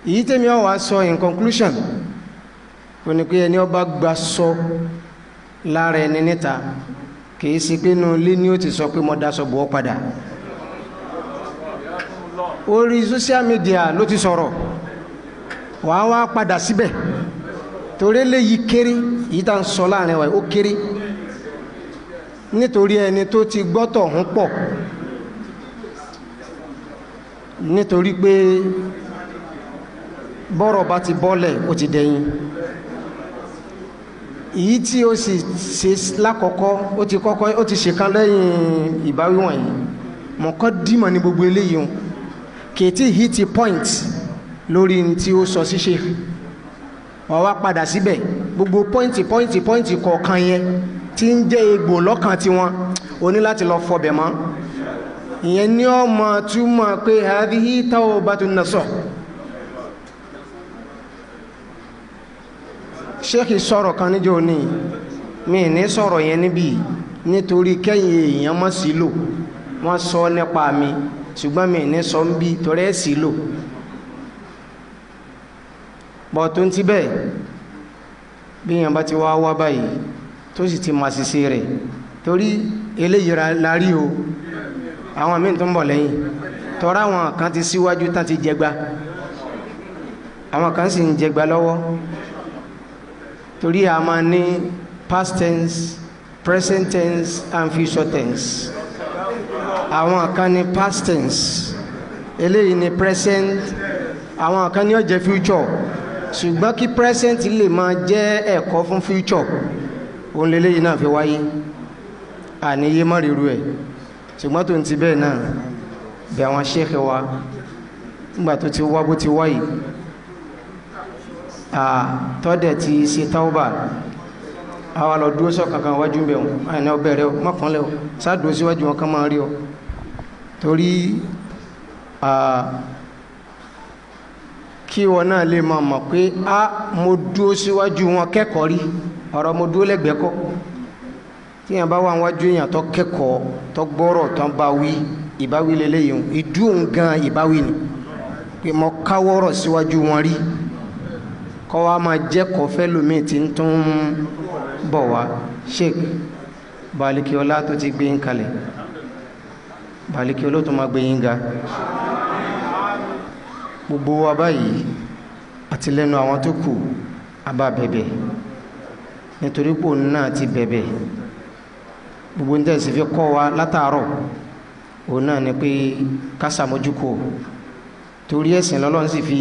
èyí tẹ́mi ọ̀ wá sọ in conclusion kò ní pé ẹni ọba gba sọ lára ẹni níta kìí sí pé inú ilé ni ó ti sọ pé mo daṣọ bò ó padà orí social media ló ti sọ̀rọ̀ wàá wá padà síbẹ̀ torí eléyìí kéré yìí tá à ń sọ láàrin wa ó kéré nítorí ẹni tó ti gbọ́tọ̀ ń pọ̀ nítorí pé bọ́rọ̀ bá ti bọ́lẹ̀ ó ti dẹ̀yìn èyí tí ó sì ṣe lákọ̀ọ́kọ́ ó ti ṣèkan lẹ́yìn ìbáwí wọ̀nyí mọ̀kọ́ dímọ̀ ní gbogbo eléyìí kèétí hit point lórí tí ó sọ síṣe wọ́n wá padà síbẹ̀ gbogbo pọ́ìntì kọ̀ọ̀kan yẹn tí ń jẹ́ egbò lọ́kàn tiwọn o ní láti lọ fọbẹ̀ mọ́ ìyẹn ní ọmọ túmọ̀ pé hadhihi tawbatun nasuh sheikh sọ̀rọ̀ kan níjọ́ òní mi ní sọ̀rọ̀ yẹn níbí nítorí kẹ́yìn èèyàn mọ́ sí lò wọ́n sọ nípa mi ṣùgbọ́n mi ní sọ ń bí torí ẹ̀ sí lò bọ́ tó ń ti bẹ́ẹ̀ bí èèyàn bá ti wá báyìí tó sì ti máa ṣiṣẹ́ rẹ̀ torí eléyìí la rí o àwọn míì tó ń bọ̀ lẹ́yìn tọ́ra àwọn kan ti síwájú tán ti jẹgba àwọn kan sì ń jẹgba lọ́wọ́ torí a máa ní past tense present tense and future tense àwọn kan ní past tense eléyìí ní present àwọn kan ní ó jẹ́ future ṣùgbọ́n kí present lè máa jẹ́ ẹ̀kọ́ fún future òun lélẹ́yìn náà fi wáyé àníyé mọ́rìrú ẹ̀ ṣùgbọ́n tó ń ti bẹ́ẹ̀ náà bí àwọn sheikh wa nígbà tó ti wá bó ti wáyé tọ́dẹ̀ ti ṣe tauba àwa lọ dúró sọ kankan wájú bẹ̀ wọn àìní ọbẹ̀ rẹ mọ́kànlẹ̀ ọ sáàdúró síwájú wọn kan máa rí ọ torí kí wọn náà lè máa mọ̀ pé mo dúró síwájú wọn kẹ́kọ̀ọ́ rí ọ̀rọ̀ mo dúró lẹ́gbẹ̀ẹ́ kọ́ tí yẹn bá wà wájú èèyàn tó kẹ́kọ̀ọ́ tó gbọ́rọ̀ tó ń bá wí ìbáwí lélẹ́yìn ìdúró gan ìbáwí ni pé mo káwọ́rọ̀ síwájú wọn rí kọ́ wa máa jẹ́ kọfẹ́ lómi tí ń tún bọ̀ wá sheik balikiola tó ti gbé yín kalẹ̀ balikiola tó máa gbé yín ga gbogbo wa báyìí àti lẹ́nu àwọn tó kù abá bẹ̀bẹ̀ nítorí pò náà ti bẹ̀bẹ̀ gbogbo ń tẹ̀sí fi kọ́ wa látàárọ̀ òun náà ni pé ká ṣàmójúkò torí ẹ̀sìn lọ́lọ́run sì fi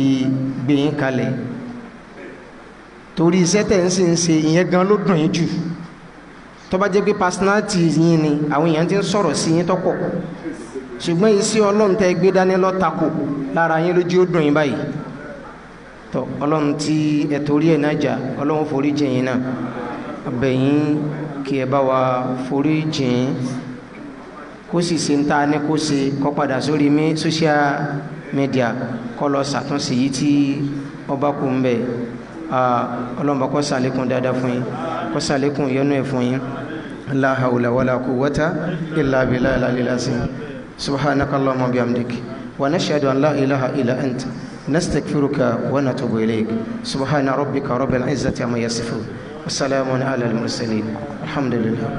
gbé yín kalẹ̀ torí iṣẹ́ tẹ̀ ń sì ń ṣe ìyẹn gan ló dùn yín jù tó bá jẹ́ pé personality yín ni àwọn èèyàn ti ń sọ̀rọ̀ sí yín tọ́pọ̀ ṣùgbọ́n iṣẹ́ ọlọ́run tẹ́ gbé dání lọ́tàkù lára yín lójú ó dùn yín báyìí tó ọlọ́run tí ẹ torí ẹ̀ náà jà ọlọ́run forí jìn yín náà abẹ́yìn kí ẹ bá wa forí jìn kó sì ṣe ń ta ní kó ṣe kó padà sórí social media kó lọ ṣàtúnṣe yìí tí ọba kù ń bẹ̀ ọlọ́run bá kó ṣàlékún dáadáa fún yín kó ṣàlékún ìyọ́nú ẹ̀ fún yín la hawla wala quwwata illa billahi al-aliyyil azim subhanakallahumma bihamdik wa nashhadu an la ilaha illa anta nastaghfiruka wa natubu ilayk subhana rabbika rabbil izzati amma yasifun wa salamun ala al-mursalin alhamdulillah.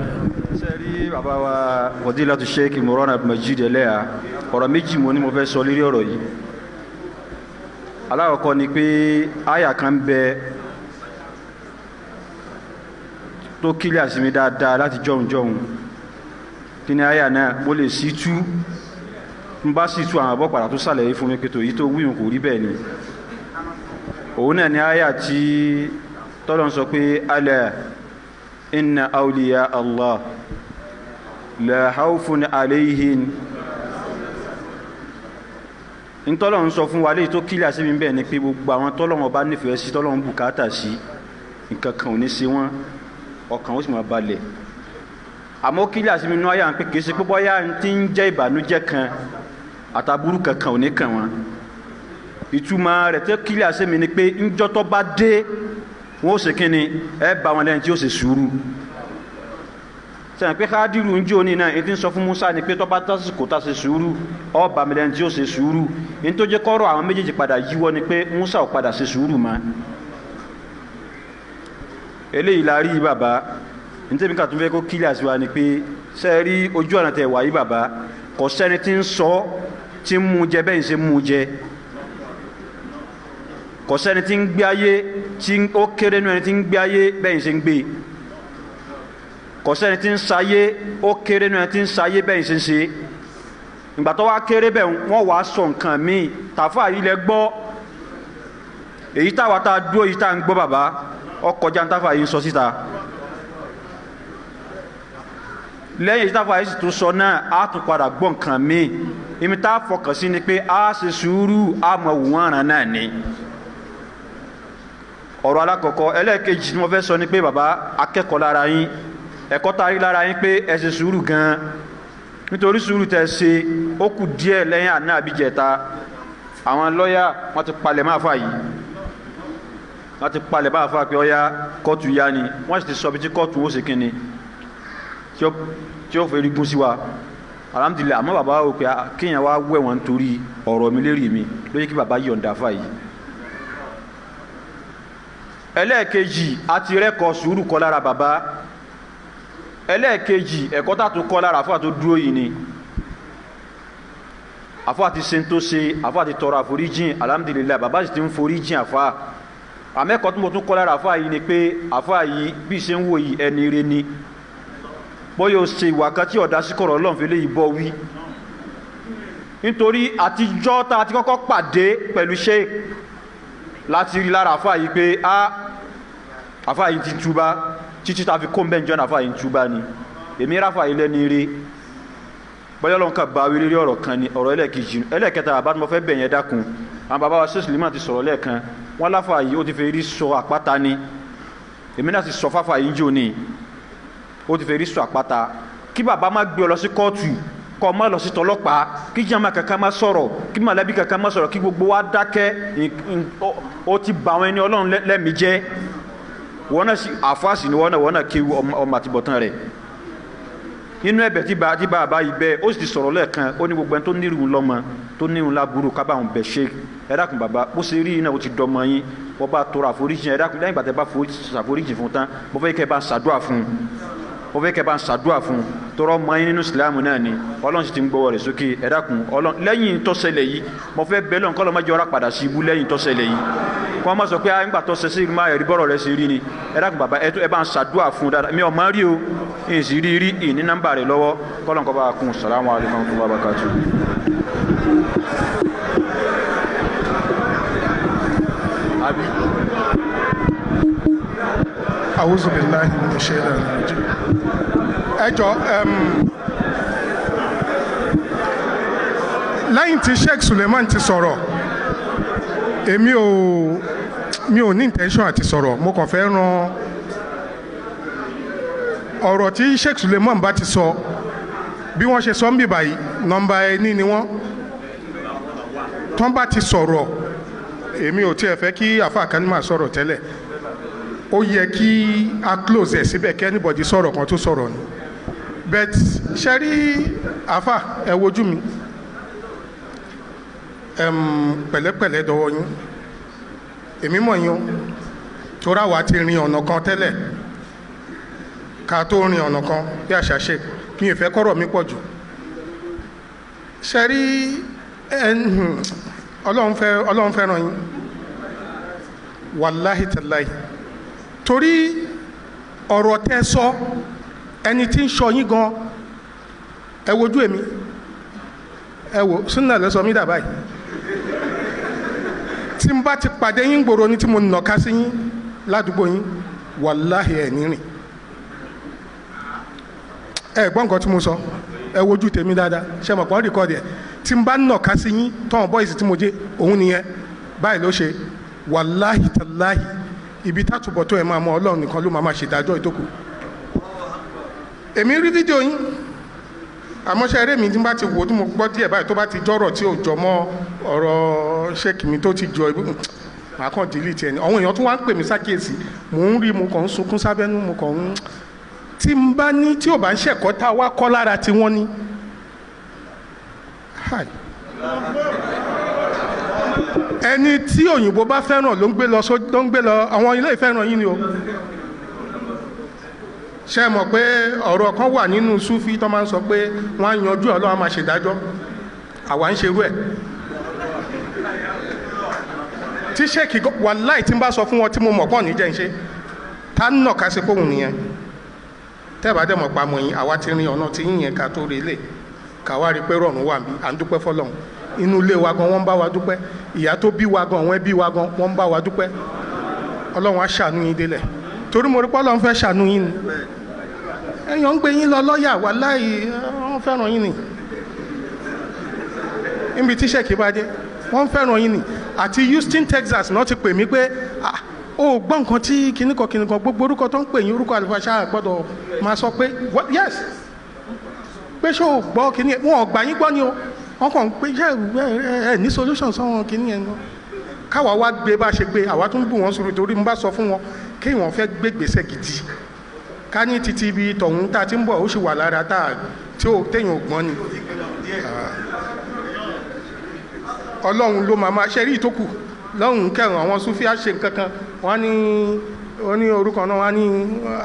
sẹ́rí bàbá wa fadilatu sheikh Imran Abdulmajid Eleha ọ̀rọ̀ méjì mo ní mo fẹ́ sọ lórí ọ̀rọ̀ yìí. alákọ̀ọ́kọ́ ni pé àyà kan bẹ tó kílẹ̀ àsìmí dáadáa láti jọ̀hún kí ni àyà náà mo lè sí tú n bá sì tú àwọn àbọ̀ padà tó sàlẹ̀ fún mi pé tòyí tó wíwùn kò rí bẹ́ẹ̀ ni òun náà ni àyà tí tọ́lọ̀ ń sọ pé ala inna awliya Allah la khawfun alayhim ntọ́lọ̀ ń sọ fún wa léyìí tó kílẹ̀ àsìmí bẹ́ẹ̀ ni pé gbogbo àwọn tọ́lọ̀ wọn bá nífẹ̀ẹ́ sí tọ́lọ̀ ń bùkátà sí nǹkan kan ò ní ṣe wọ́n ọkàn ó sì máa balẹ̀ àmọ́ kílẹ̀ àsìmí inú ayé à ń pè kìí ṣe pé bọ́yá ti ń jẹ́ ìbànújẹ́ kan àtàbúrú kankan ò ní kàn wọ́n ìtumọ̀ rẹ̀ tẹ́ kílẹ̀ àsìmí ni pé ńjọ́ tó bá dé wọ́n ó ṣe kí ni ẹ bá wọn lẹ́yìn tí ó ṣe sùúrù sẹ́yìn pé Khadiru ń jó ní náà ètí ń sọ fún Musa ni pé tó bá tásìkò tá ṣe sùúrù ọ bá mi lẹ́yìn tí ó ṣe sùúrù ní tó jẹ́ kọ́rọ̀ àwọn méjèèjì padà yíwọ́ ni pé Musa ò padà ṣe sùúrù mọ́ eléyìí la rí bàbá nítorí ká tún fẹ́ kó kílẹ̀ àṣìwá ni pé ṣe rí ojú ọ̀nà tẹ̀ wáyé bàbá kò sẹ́ni tí ń sọ tí ń mú jẹ bẹ́ẹ̀ ń ṣe mú jẹ kò sẹ́ni tí ń gbé ayé tí ó kéré nínú ẹni tí ń gbé ayé bẹ́ẹ̀ ń ṣe ń gbé kò sẹ́ni tí ń sayé ó kéré nínú ẹni tí ń sayé bẹ́ẹ̀ ń ṣe ń ṣe ìgbà tó wá kéré bẹ́ẹ̀ wọ́n wàá sọ nǹkan míì tàfà yìí lẹ gbọ́ èyí táwa tá a dúró yìí tá a ń gbọ́ bàbá ọkọ̀ jantafa yìí ń sọ síta lẹ́yìn ìtafà yìí sì tún sọ náà á tún padà gbọ́ nǹkan míì èmi tá a fọkàn sí ni pé a ṣe sùúrù a mọ̀ wọ́n ràn náà ni ọ̀rọ̀ alákọ̀ọ́kọ́ ẹlẹ́ẹ̀kejì tí mo fẹ́ sọ ni pé bàbá akẹ́kọ̀ọ́ lára yín ẹ̀kọ́ tá a rí lára yín pé ẹ ṣe sùúrù gan-an nítorí sùúrù tẹ́ ṣe ó kù díẹ̀ lẹ́yìn àná àbíjẹta àwọn lọ́ọ̀yà wọ́n ti palẹ̀ máa fà yìí wọ́n ti palẹ̀ bá fà pé ọ̀yá kóòtù yá ni wọ́n sì ti sọ bí tí kóòtù ó ṣe kí ni tí ó fẹ́ rí gún sí wa alhamdulilayi àmọ́ bàbá wò pé kéèyàn wá wẹ̀ wọ́n nítorí ọ̀rọ̀ mi lérí mi ló yẹ kí bàbá yọ̀ǹda fà yìí. ẹlẹ́ẹ̀kejì àti rẹ́kọ̀ọ́ sùúrù kọ́ lára bàbá ẹlẹ́ẹ̀kejì ẹ̀kọ́ tá a tún kọ́ lára àfọ́ tó dúró yìí ni àfọ́ àti ṣe ń tó ṣe àfọ́ àti tọrọ àforíjìn alhamdulilayi bàbá sì ti ń foríjìn àfọ́ àmẹ́kọ̀ọ́ tí mo tún kọ́ lára àfọ́ yìí ni pé àfọ́ yìí bí ṣe ń wò yìí ẹni ire ni bóyá o ṣe ìwà kan tí ọ̀dà síkọ̀rọ̀ ọlọ́run fi léyìí bọ́ wí nítorí àtijọ́ tá a ti kọ́kọ́ pàdé pẹ̀lú sheik láti rí lára àfáà yìí pé àfáà yìí ti túbá títí tá a fi kó ń bẹ́ẹ̀ jọ́nà àfáà yìí ń túbá ni èmi ráfáà yìí lẹ́ni rí bóyá ọlọ́run kan bá wí lérí ọ̀rọ̀ kan ni ọ̀rọ̀ ẹlẹ́ẹ̀kẹta bàbá tí mo fẹ́ bẹ̀yẹn dákun àwọn bàbá wa sẹ́sì lèmọ̀ ti sọ̀rọ̀ lẹ́ẹ̀kan wọ́n láfáà yìí ó ti fẹ́ rí sọ àpáta ni èmi náà ti sọ fáfáà yìí ń jò ní ó ti fẹ́ rí sọ àpáta kí bàbá má gbé ọ lọ sí kóòtù kọ́ má lọ sí tọlọ́pàá kí jàmá kankan má sọ̀rọ̀ kí mọ̀lẹ́bí kankan má sọ̀rọ̀ kí gbogbo wa dákẹ́ ó ti bà àwọn ẹni ọlọ́run lẹ́mìí jẹ́ wọ́n náà sì àfáàsì ni wọ́n náà kéwu ọmọ àtibọ̀tán rẹ̀ nínú ẹ̀bẹ̀ tí bàbá yìí bẹ́ẹ̀ ó sì ti sọ̀rọ̀ lẹ́ẹ̀kan ó ní gbogbo ẹni tó nírun lọ́mọ tó nírun láburú ká bá àwọn bẹ̀ ṣe ẹ dákun bàbá bó ṣe rí iná ó ti dọmọ yín wọ́n bá tọrọ àforíjì ẹ dákun lẹ́yìn ìgbà tẹ́ bá ṣàforíjì fún tán mo fẹ́ kẹ́ bá ń ṣàdúrà fún mo fẹ́ kẹ́ bá ń ṣàdúrà fún tọrọ mọ yín nínú ìsìlámù náà ni ọlọ́run sì ti ń gbọ́wọ́ rẹ̀ sókè ẹ dákun ọlọ́run lẹ́yìn tó ṣẹlẹ̀ yìí mo fẹ́ bẹ́ẹ̀ lọ́n kọ́lọ́ mọ́jọ́ ra padà sí ibú lẹ́yìn tó ṣẹlẹ̀ yìí kí wọ́n mọ̀ sọ pé nígbà tó ṣe sí ìrìnmá ẹ̀rí bọ́rọ̀ rẹ̀ ṣe rí ni ẹ dákun bàbá ẹ bá ń ṣàdúrà fún dáadáa mi ò mọ̀ rí o èyí sì rí ìní nọ́mbà rẹ̀ lọ́wọ́ kọ́lọ́n kọ́ bá kún salamu alaykum wa barakatuh. A'udhu billahi minash shaitanir rajim. Ẹ jọ̀ọ́ lẹ́yìn tí Sheikh Suleiman ti sọ̀rọ̀ mi ò ní intention àti sọ̀rọ̀ mo kàn fẹ́ ran ọ̀rọ̀ tí Sheikh Suleiman bá ti sọ bí wọ́n ṣe sọ ń bì báyìí nọ́mbà ẹni ni wọ́n tán bá ti sọ̀rọ̀ èmi ò tiẹ̀ fẹ́ kí àfa kan máa sọ̀rọ̀ tẹ́lẹ̀ ó yẹ kí a close ẹ̀ síbẹ̀ kí anybody sọ̀rọ̀ kan tó sọ̀rọ̀ ni but ṣe rí àfa ẹ wojú mi pẹ̀lẹ́pẹ̀lẹ́ dọwọ́ yín èmi mọ̀ yín o tóra wa ti rin ọ̀nà kan tẹ́lẹ̀ ká tó rin ọ̀nà kan bí àṣà ṣe mi ò fẹ́ kọ́rọ̀ mi pọ̀ jù ṣe rí ọlọ́run fẹ́ràn yín wàláhì tàláhì torí ọ̀rọ̀ tẹ́ sọ ẹni tí ń sọ yín gan ẹ wojú èmi ẹ wò súnà lọ sọ mí dà báyìí tí n bá ti pàdé yín gbòòrò ní tí mo nà ká sí yín ládùúgbò yín wàláhì ẹ̀ nírìn ẹ gbọ́ nǹkan tí mo sọ ẹ wojú tèmi dáadáa ṣe mọ̀ pọ́n rìkọ́dì ẹ̀ tí n bá nà ká sí yín tọ́wọ́n bọ́ìsì tí mo jẹ́ òun nìyẹn báyìí ló ṣe wàláhì tàláhì ibi tátùbọ̀ tó ẹ̀ máa mọ ọlọ́run nìkan ló máa ṣèdájọ́ ìtókù èmi rí fídíò yín àmọ́ṣẹ́ eré mi tí n bá ti wò tí mo gbọ́ díẹ̀ báyìí tó bá ti jọ́rọ̀ tí ò jọ mọ́ ọ̀rọ̀ ṣéèkì mi tó ti jọ màá kàn delete ẹni àwọn èèyàn tó wá ń pè mí sákèsì mò ń rí mo kàn ń sunkún sábẹ́nú mo kàn ń tí n bá ní tí ò bá ń ṣẹ̀kọ́ tá a wá kọ́ lára tí wọ́n ní. ẹni tí òyìnbó bá fẹ́ràn ló ń gbé lọ àwọn ilé ìfẹ́ràn yín ni o ṣe mọ̀ pé ọ̀rọ̀ kan wà nínú Súfí tó máa ń sọ pé wọ́n á yanjú Ọlọ́run á máa ṣèdájọ́ àwa ń ṣerú ẹ̀ tí ṣéèkì wàláì tí ń bá sọ fún wọn tí mo mọ̀ pọ̀ níjẹ́ ń ṣe tá ń nà ká sí póhùn nìyẹn tẹ́ẹ̀bá dẹ̀ mọ̀ pa mọ̀ yín àwa ti rin ọ̀nà tí yín yẹn ká tó relé ká wá rí pé rọ̀rùn wà mí à ń dúpẹ́ fọlọ́run inú ilé wa gan wọ́n ń bá wa dúpẹ́ ìyá tó bí wa gan àwọn ẹbí wa gan wọ́n ń bá wa dúpẹ́ Ọlọ́run á ṣàánú yín délẹ̀ torí mo rí pé Ọlọ́run fẹ́ ṣàánú yín ni èèyàn ń gbé yín lọ lọ́ọ̀yà wàláhì wọ́n fẹ́ràn yín ni níbi tí ṣèkì bá dé wọ́n fẹ́ràn yín ni àti Houston Texas náà ti pè mí pé ó gbọ́ nǹkan tí kìnnìkan gbogbo orúkọ tó ń pè yín orúkọ àlùfáàṣà gbọ́dọ̀ máa sọ pé yes pé ṣó o gbọ́ kìnnì wọn ò gbà yín gbọ́ ni o wọ́n kàn ń pé ẹ ní solution sọ́wọ́n kìnnì yẹn gan káwa wá gbé bá ṣe gbé àwa tún bù wọ́n sùúrù torí mo bá sọ fún wọn kí wọ́n fẹ́ gbé gbèsè gidi ká ní títí ibi tọ̀hún tá a ti ń bọ̀ ó sì wà lára téèyàn ò gbọ́n ni Ọlọ́run ló máa ṣe rí ìtókù lọ́hùn kẹrùn àwọn Súfí á ṣe nǹkan kan wọ́n ní orúkọ náà wọ́n ní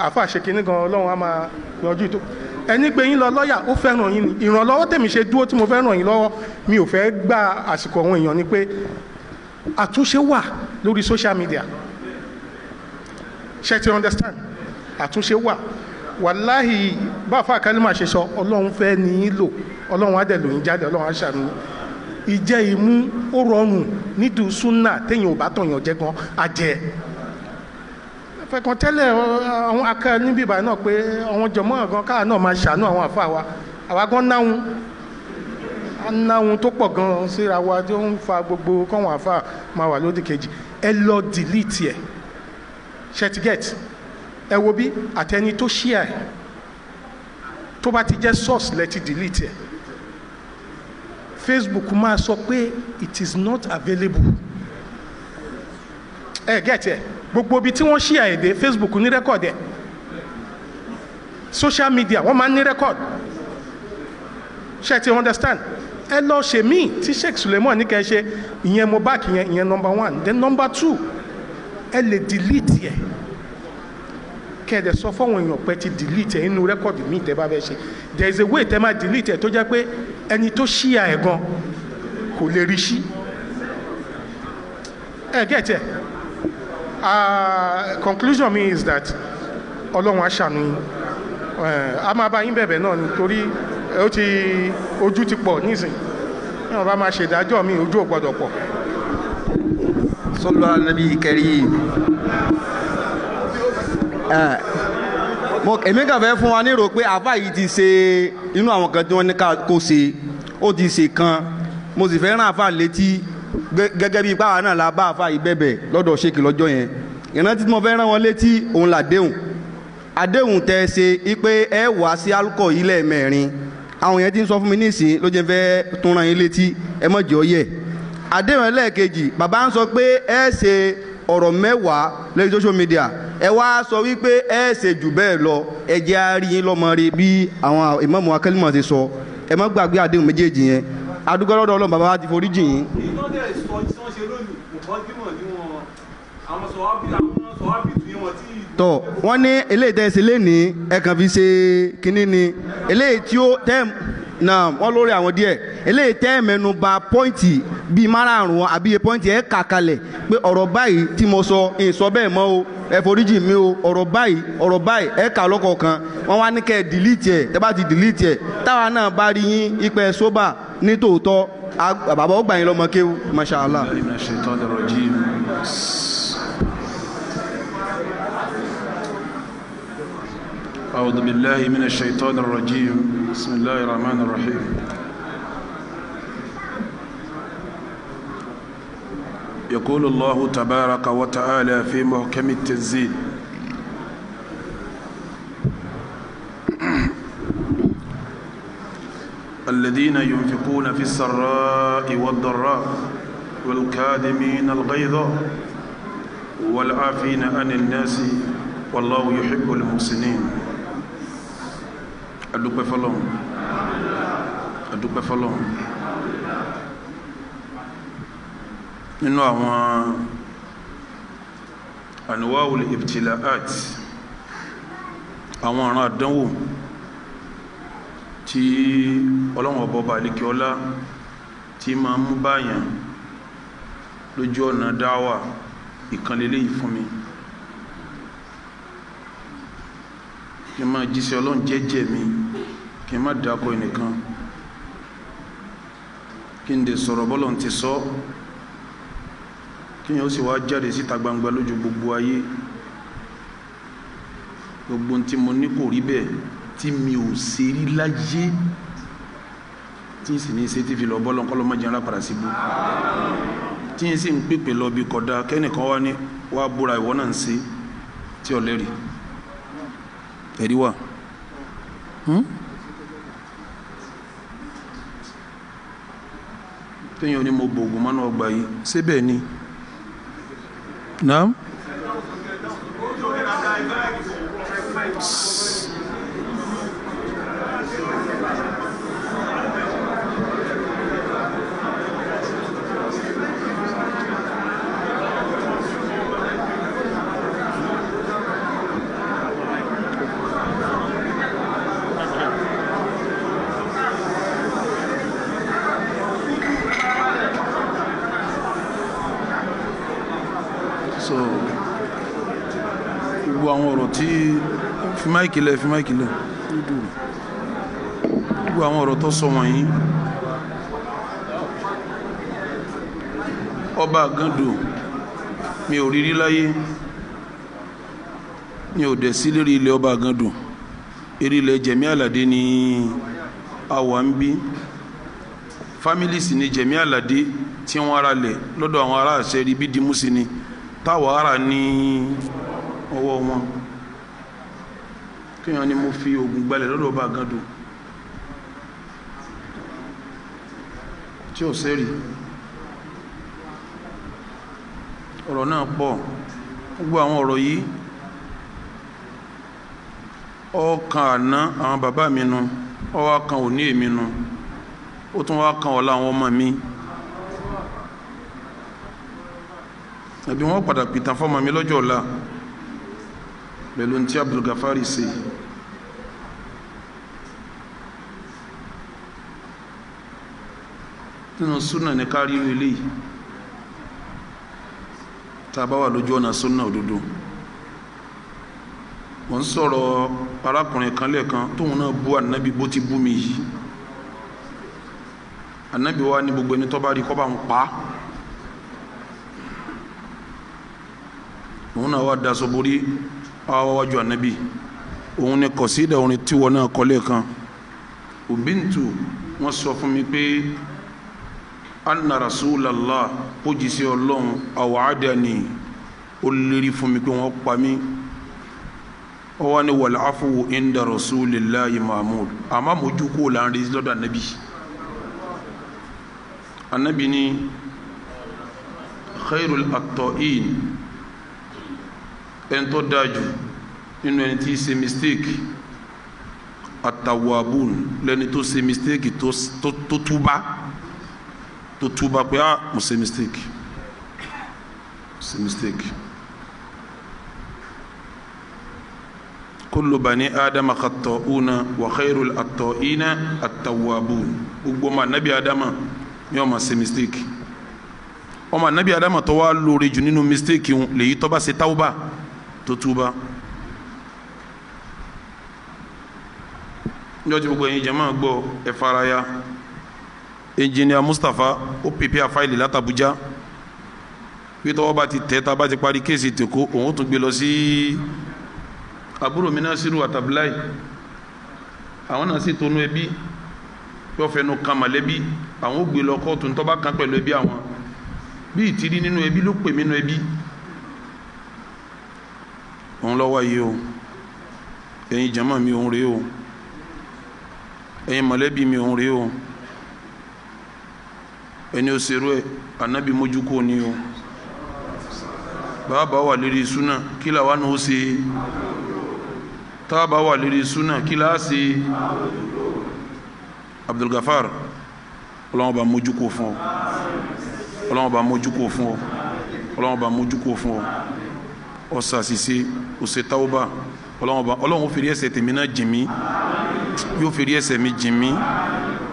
àáfàá ṣe kinní gan Ọlọ́run á máa yanjú ìtókù ẹni gbé yín lọ lọ́ọ̀yà ó fẹ́ràn yín ni ìrànlọ́wọ́ tèmi ṣe dúró tí mo fẹ́ ràn yín lọ́wọ́ mi ò fẹ́ gba àsìkò àwọn èèyàn ni pé àtúnṣe wà lórí social media ṣe ti understand àtúnṣe wà wàláhì báfà kálímà ṣe sọ Ọlọ́run fẹ́ ní í lò Ọlọ́run á dẹ̀ lò yín jáde Ọlọ́run á ṣàánú ìjẹ́ imú ó rọrùn nídùú súnà téèyàn ò bá tọ̀yàn jẹ́ gan ajẹ́ fẹ̀kàn tẹ́lẹ̀ àwọn akẹ́ níbí ìbàdàn náà pé àwọn jọmọ́ gan káà náà máa ṣàánú àwọn àfa wa àwa gan náhun tó pọ̀ gan síra wa tó ń fa gbogbo kọ́wọn àfa máa wà lódì kejì ẹ lọ delete ẹ̀ ṣẹtigẹ́tì ẹ wo bí àtẹni tó share ẹ̀ tó bá ti jẹ́ source lẹ́ti delete ẹ̀ Facebook máa sọ pé it is not available get ẹ̀ gbogbo ibi tí wọ́n share èdè Facebook ní record ẹ̀ social media wọ́n máa ń ní record ṣe ti understand ẹ lọ ṣe míì tí Sheikh Suleiman ní kẹ́ ṣe ìyẹn mo back ìyẹn number 1 then number 2 ẹ lè delete ẹ̀ kẹ́ẹ̀dẹ̀ sọ fọ́wọ́n èèyàn pé ti delete ẹ̀ inú rẹ́kọ̀dì míì tẹ́ bá fẹ́ ṣe there is a way tẹ́ máa delete ẹ̀ tó jẹ́ pé ẹni tó ṣíà ẹ̀ gan kò lè rí sí ẹ̀ get ẹ̀ conclusion mi is that ọlọ́run aṣàánú a máa bá yín bẹ̀bẹ̀ náà nítorí ojú ti pọ̀ nísìn ní wọn bá máa ṣèdájọ́ mi ojú ò gbọ́dọ̀ pọ̀. Sallu ala nabi karim. Èmi kàn fẹ́ fún wa ní rò pé àfáà yìí ti ṣe inú àwọn kan tí wọ́n ní kó ṣe ó ti ṣe kan mo sì fẹ́ rán àfáà létí gẹ́gẹ́ bí ipá náà la bá àfáà yìí bẹ̀bẹ̀ lọ́dọ̀ ṣéèkì lọ́jọ́ yẹn ìrántí tí mo fẹ́ rán wọn létí òun làdéhùn àdéhùn tẹ́ ẹ ṣe pé ẹ wá sí alukọ̀ yìí lẹ́ẹ̀mẹ́rin àwọn yẹn ti ń sọ fún mi nísìnyí ló jẹ́ fẹ́ tún rán yín létí ẹ mọ̀ jẹ́ ọ yẹ àdéhùn ẹlẹ́ẹ̀kejì bàbá ń sọ pé ẹ ṣe ọ̀rọ̀ mẹ́wàá lórí social media ẹ wá sọ wípé ẹ ṣe jù bẹ́ẹ̀ lọ ẹ jẹ́ àárí yín lọ́mọ rí bí àwọn ìmáàmù akẹ́lìmọ̀ ti sọ ẹ má gbàgbé àdéhùn méjèèjì yẹn adúgbò lọ́dọ̀ Ọlọ́run bàbá wa ti forí jìn yín. tọ wọn ní eléyìí tẹ́ ẹ ṣe lénìí ẹ kàn fi ṣe kínní ni eléyìí tí ó tẹ́ náà wọ́n lórí àwọn díẹ̀ eléyìí tẹ́ mẹ́nu bà pọ́ìntì bíi márààrún àbí pọ́ìntì ẹ̀ kà kalẹ̀ pé ọ̀rọ̀ báyìí tí mo sọ ìsọ bẹ́ẹ̀ mọ́ o ẹ foríjì mi o ọ̀rọ̀ báyìí ẹ̀ kà lọ́kọ̀ọ̀kan wọ́n wá ní kẹ́ ẹ dìlítì ẹ̀ tẹ́ bá ti dìlítì ẹ̀ táwa náà bá rí yín ipẹ́ sóbà ní tòótọ́ bàbá ó gbà yín lọ́mọ kéwú masha Allah. أعوذ بالله من الشيطان الرجيم بسم الله الرحمن الرحيم يقول الله تبارك وتعالى في محكم التنزيل الذين ينفقون في السراء والضراء والكاظمين الغيظ والعافين عن الناس والله يحب المحسنين adúpẹ́ fọ́lọ́run nínú àwọn anwa'ul ibtila'at àwọn ọ̀ràn àdánwò tí ọlọ́wọ̀n ọba àlékè ọlá tí máa mú báyàn lójú ọ̀nà dáwà ìkànlélé yìí fún mi kí n máa jíṣẹ́ Ọlọ́run jẹ́jẹ́ mi kí n má dákọ̀ ẹnìkan kí n dẹ̀ sọ̀rọ̀ bọ́lọ́run ti sọ kí yẹn ó sì wá jáde síta gbangba lójú gbogbo ayé gbogbo tí mo ní kò rí bẹ́ẹ̀ tí mi ò ṣe rí láyé tí n sì ní ṣe tí fi lọ bọ́lọ́run kọ́ ló má jẹun lápàdà síbú tí n sì ń pèpè lọ bí kódà kẹ́nìkan wá ní wá búra ìwọ náà ń ṣe tí ò lẹ́rìí ẹ̀rí wà téèyàn ní mo gbòògùn mọ́nà ọgbà yìí síbẹ̀ ni náà gbogbo àwọn ọ̀rọ̀ tí fi máìkì lẹ̀ gbogbo àwọn ọ̀rọ̀ tó sọ wọ̀nyí ọba àgàndò mi ò rírí láyé mi ò dẹ̀ sí lérí ilẹ̀ ọba àgàndò eré ilẹ̀ Jẹ̀mí Àlàdé ní àwa ń bí fámílì sì ni Jẹ̀mí Àlàdé tí wọ́n ara lẹ̀ lọ́dọ̀ àwọn ará àṣẹ rí bí dimú sí ni táwa ara ní ọwọ́ wọn kíyàn ni mo fi oògùn gbalẹ̀ lọ́dọ̀ ọba àgàndò tí ó sẹ́rì ọ̀rọ̀ náà pọ̀ gbogbo àwọn ọ̀rọ̀ yìí ọkàn àná àwọn bàbá mi nu ọwọ́ kan òní èmi nu ó tún wá kan ọ̀la àwọn ọmọ mi ẹbí wọn padà pìtàn fọmọ mi lọ́jọ́ ọ̀la pẹ̀lú tí Abdul Gafari ṣe nínú súnà ní kárí ilé tá a bá wà lójú ọ̀nà sunna òdodo mo ń sọ̀rọ̀ arákùnrin kan lẹ́ẹ̀kan tóun náà bú ànábì bó ti bú mi yìí ànábì wa ní gbogbo ẹni tó bá rí kó bá ń pa òun náà wá daṣọ borí àwọn wájú ànábì òun ni kọ̀sídà òun tí wọn náà kọ́ lẹ́ẹ̀kan òbíntù wọ́n sọ fún mi pé anna rasulallah kó jíṣẹ́ ọlọ́run aw'adani ó lérí fún mi pé wọ́n pa mí ó wá ní wal afwu inda rasulillahi mahmud àmọ́ mojú kó láàrin lọ́dọ̀ ànábì ànábì ní khairul at-ta'in ẹni tó dájú nínú ẹni tí ṣe mistake at-tawwabun lẹ́ni tó ṣe mistake tó túbá pé mo ṣe mistake kullu bani adama khatta'una wa khairul at-ta'ina at-tawwabun gbogbo ma nabi adama ni ó máa ṣe mistake ọmọ nabi adama tó wá lórí jù nínú mistake lèyí tó bá ṣe tawba tó túbá njọ́jú gbogbo ẹ̀yin jama gbọ́ ẹ faraya engineer Mustapha ó pèpè àfáìlì látàbújá bí tọ́wọ́ bá ti tẹ́ ta bá ti parí kéèsì tèkó òun tún gbé lọ sí àbúrò mi náà sírù àtàbíláì àwọn náà sì tónú ẹbí yóò fẹnu kan mọ̀lẹ́bí àwọn ó gbé lọ kóòtù ń tọ́ba kan pẹ̀lú ẹbí àwọn bí ìtìrí nínú ẹbí ló pè mí nínú ẹbí òun lọ́wọ́ yìí o ẹ̀yin jama mi òun rèé o ẹ̀yin mọ̀lẹ́bí mi òun rèé o ẹni ó ṣerú ẹ̀ ànábì mójú kò ní o bàbá wà lérí súnà kí làwọn náà ó ṣe tábà wà lérí súnà kí làá ṣe Abdulgafar ọlọ́wọ́n bá mójú kò fún ọ ọlọ́wọ́n bá mójú kò fún ọ ọlọ́wọ́n bá mójú kò fún ọ ọ̀sà ṣiṣẹ́ ọ̀sẹ̀ tawba ọlọ́wọ́n fèrè ẹsẹ̀ tèmi náà jìn mí yóò fèrè ẹsẹ̀ mi jìn mí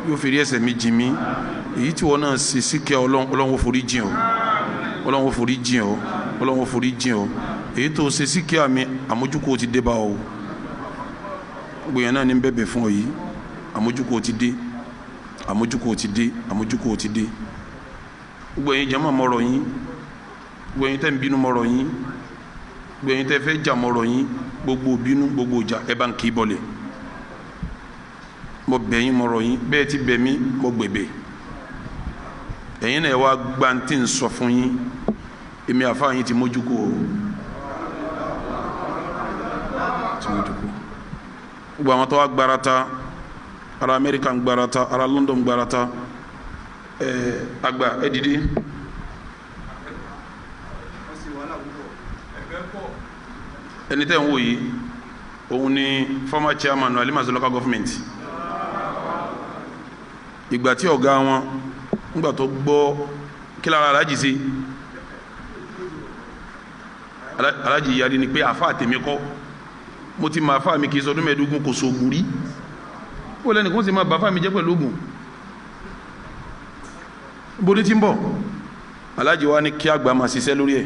yóò fèrè ẹsẹ̀ mi jìn mí èyí tí wọn náà ṣe síkẹ́ ọlọ́wọ́n forí jìn ọ ọlọ́wọ́n forí jìn ọ ọlọ́wọ́n forí jìn ọ èyí tó ṣe síkẹ́ àmì àmójúkò ti dé bá ọ gbogbo yẹn náà ní bẹ̀bẹ̀ fún ọ yìí àmójúkò ti dé àmójúkò ti dé àmójúkò ti dé gbogbo yẹn jẹ́mọ̀ mọ́rọ̀ yín gbogbo yẹn tẹ́ ń bínú mọ́rọ̀ yín gbogbo yẹn tẹ́ fẹ́ jà mọ́rọ̀ yín gbogbo bínú gbogbo jà ẹ bá ń kì í bọ̀lẹ̀ mo bẹ̀ yín mọ́rọ̀ yín bẹ́ẹ̀ ti bẹ̀ mí mo gbẹ̀bẹ̀ ẹ̀yin náà wá gbanti ń sọ fún yín èmi àfa yín ti mójúkò gbogbo àwọn tó wá gbarata ara Amẹ́ríkà ń gbarata ara London ń gbarata àgbà ẹ̀dìdí ẹni tẹ́ ń wò yìí òun ni former chairman of Alimasi local government ìgbà tí ọ̀gá wọn nígbà tó gbọ́ kí lára alájì sí alájì yarí ni pé àfa àtẹ̀mí kọ́ mo ti máa fa mi kì í sọdún mẹ́ẹ̀ẹ́dógún kò sóògùn rí ó lẹ́nu kó sì máa bá fa mi jẹ́ pẹ̀lú ògùn bóde tí ń bọ̀ alájì wa ní kí àgbà máa ṣiṣẹ́ lórí ẹ̀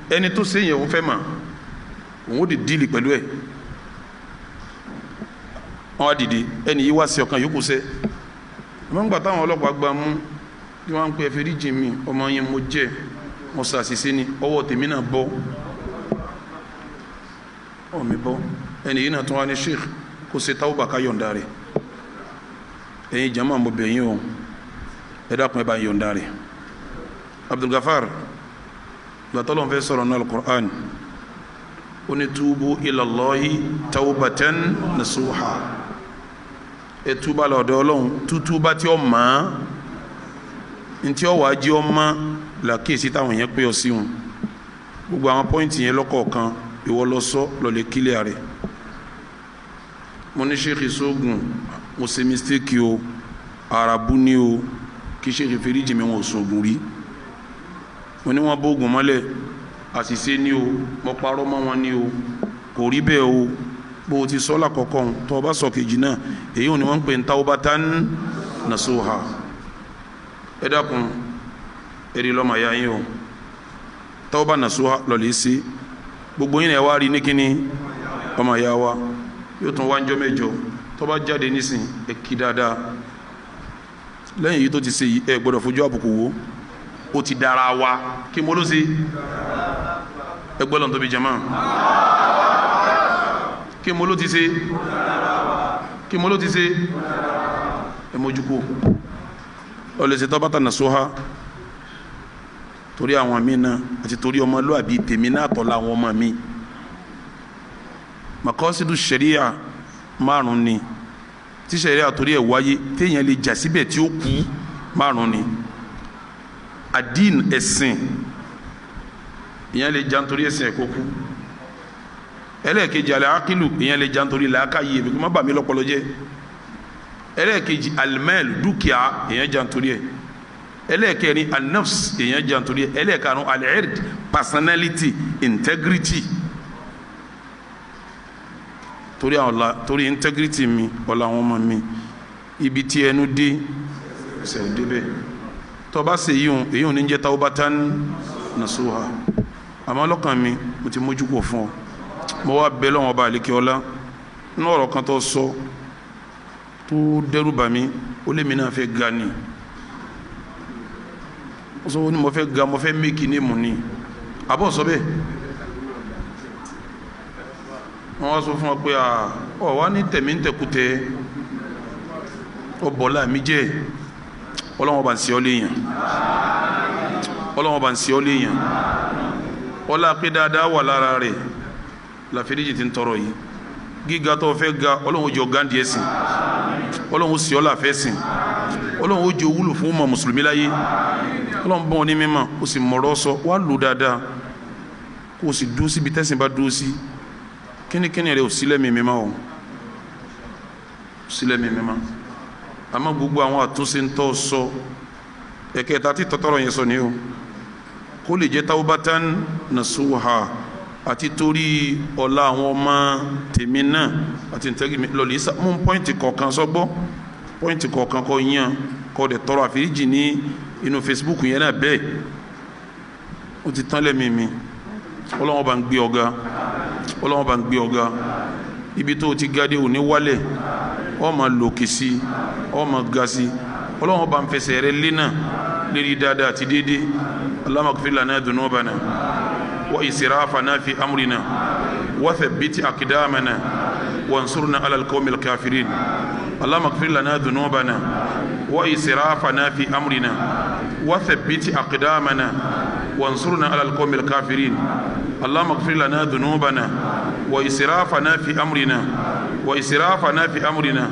ẹni tó séyìn òun fẹ́ mà òun ó di díìlì pẹ̀lú ẹ̀ wọ́n á dìde ẹni yìí wá sí ọkàn yòókù sẹ́ àmọ́ ńgbà táwọn ọlọ́pàá gbá mú tí wọ́n ń pè fèrè jì mí ọmọ yẹn mo jẹ́ mo ṣàṣìṣe ni ọwọ́ tèmi náà bọ́ ọwọ́ mi bọ́ ẹni yìí náà tún wá ní sheikh kó ṣe tawba ká yọ̀ǹda rẹ̀ ẹ̀yin jama mo bẹ̀ yín o ẹ dákun ẹ bá yọ̀ǹda rẹ̀ Abdulgafar gbàtọ́lọ́ fẹ́ sọ̀rọ̀ náà al-Qur'an ó ní túbú ila Allahi tawbatan nasuha ẹ túbà lọ́dọ̀ Ọlọ́run tútúbà tí ó mọ́ ntí ó wàá jí ó mọ́ làkèsí táwọn yẹn pé ọ sí wọn gbogbo àwọn pọ́ìntì yẹn lọ́kọ̀ọ̀kan ìwọ lọ sọ lọ́lẹ̀ kílẹ̀ rẹ̀ mo ní Sheikh Sógun mo ṣe mistake o arabu ni o kí Sheikh fèrèjì mi wọn ò sọ̀gùn rí mo ní wọn bóògùn mọ́lẹ̀ àṣìṣe ni o mo parọ́ mọ́ wọn ni o kò rí bẹ́ẹ̀ o bó o ti sọ lákọ̀ọ́kọ́ tó o bá sọ kejì náà èyí ò ní wọ́n ń pè ní tawbatan nasuha ẹ dákun ẹ rí lọ́mọ ya yín o tawba nasuha lọ́lẹ̀ sí gbogbo yín ẹ̀ wá rí ní kíní ọmọ ìyá wa yóò tún wá ń jọ mẹ́jọ tó bá jáde nísìn ẹ kí dáadáa lẹ́yìn yìí tó ti ṣe ẹ gbọ́dọ̀ fojú àbùkù wo ó ti dára wa kí mo ló ṣe ẹ gbọ́dọ̀ tó bí jama kí mo ló ti ṣe kí mo ló ti ṣe ẹ mójú kó ọlẹ́sẹ̀ tó bá tà nasuha torí àwọn mi náà àti torí ọmọlúwàbí tèmi náà tọ́ la àwọn ọmọ mi makọ́sídù sẹ̀ríà márùn ni tí sẹ̀ríà torí ẹ̀ wáyé téèyàn lè jà síbẹ̀ tí ó kú márùn ni adin ẹ̀sìn èèyàn lè jà nítorí ẹ̀sìn ẹ̀ kó kú ẹlẹ́ẹ̀kejì alẹ́ akílù èèyàn lè jà nítorí làákàyè ẹ̀bí kó má bà mí lọ́pọlọ jẹ́ ẹlẹ́ẹ̀kejì alimẹ́l dúkìá èèyàn jà nítorí ẹ̀ ẹlẹ́ẹ̀kẹrin anafs èèyàn jà nítorí ẹ̀ ẹlẹ́ẹ̀karùn alẹ́ẹ̀rd personality integrity torí àwọn la torí integrity mi ọ̀la àwọn ọmọ mi ibi tí ẹnu dé ṣe débẹ̀ tó bá ṣe èyí ò ní jẹ́ tawbatan nasuha àmọ́ ọlọ́kàn mi mo ti mójú kò fún ọ mo wá bẹ lọ́wọ́ ọba àlekè ọlá ní ọ̀rọ̀ kan tó sọ tó dẹ́rù bà mí ó lé mi náà fẹ́ ga ni ó sọ ní mo fẹ́ ga mo fẹ́ mékì ní mu ni àbọ̀ sọ bẹ́ẹ̀ wọ́n wá sọ fún wa pé ọ wá ní tẹ̀mí ń tẹ̀kútẹ́ ọ bọ̀lá mi jẹ́ ọlọ́wọ́n bá ń ṣe ọ́ léèyàn ọlọ́wọ́n bá ń ṣe ọ́ léèyàn ọlá pé dáadáa wà lára rẹ̀ láfẹ́ríjì ti ń tọrọ yìí gíga tó fẹ́ ga ọlọ́wọ́n jọ gáǹdì ẹ̀sìn ọlọ́wọ́n sì ọ́ láfẹ́ sìn ọlọ́wọ́n jẹ́ wúlò fún ọmọ mùsùlùmí láyé ọlọ́wọ́n bọ́ wọn ní mímọ́ ó sì mọ̀rọ̀ sọ wá lò dáadáa kó o sì dúró síbi tẹ́sìn bá dúró sí kínníkínní rẹ ò sílẹ̀ mi mímọ́ o sílẹ̀ mi mímọ́ àmọ́ gbogbo àwọn àtúnṣe ń tọ́ sọ ẹ̀kẹta tí tọ́tọ́rọ̀ yẹn sọ ni o kó lè jẹ́ tawbatan nasuha àti torí ọ̀la àwọn ọmọ tèmi náà àti ntẹ́gìmí lọ́lẹ̀ isa mú pọ́ìntì kọ̀ọ̀kan sọ́gbọ́ pọ́ìntì kọ̀ọ̀kan kọ́ yan kọ́ dẹ̀ tọrọ àforíjì ní inú Facebook yẹn náà bẹ́ẹ̀ ó ti tán lẹ́mìí mi ọlọ́wọ́n bá ń gbé ọ̀gá ọlọ́wọ́n bá ń gbé ọ̀gá ibi tó ti gádé òní wálẹ̀ ó máa lòkè sí ó máa ga sí ọlọ́wọ́n bá ń fẹsẹ̀ rẹ lé náà lérí dáadáa àti déédé Allahumma ighfir lana dhunubana wa israfana fi amrina wa thabbit aqdamana wansurna ala alqawmil kafirin Allahumma ighfir lana dhunubana wa israfana fi amrina wa thabbit aqdamana wansurna ala alqawmil kafirin اللهم اغفر لنا ذنوبنا وإسرافنا في أمرنا وإسرافنا في أمرنا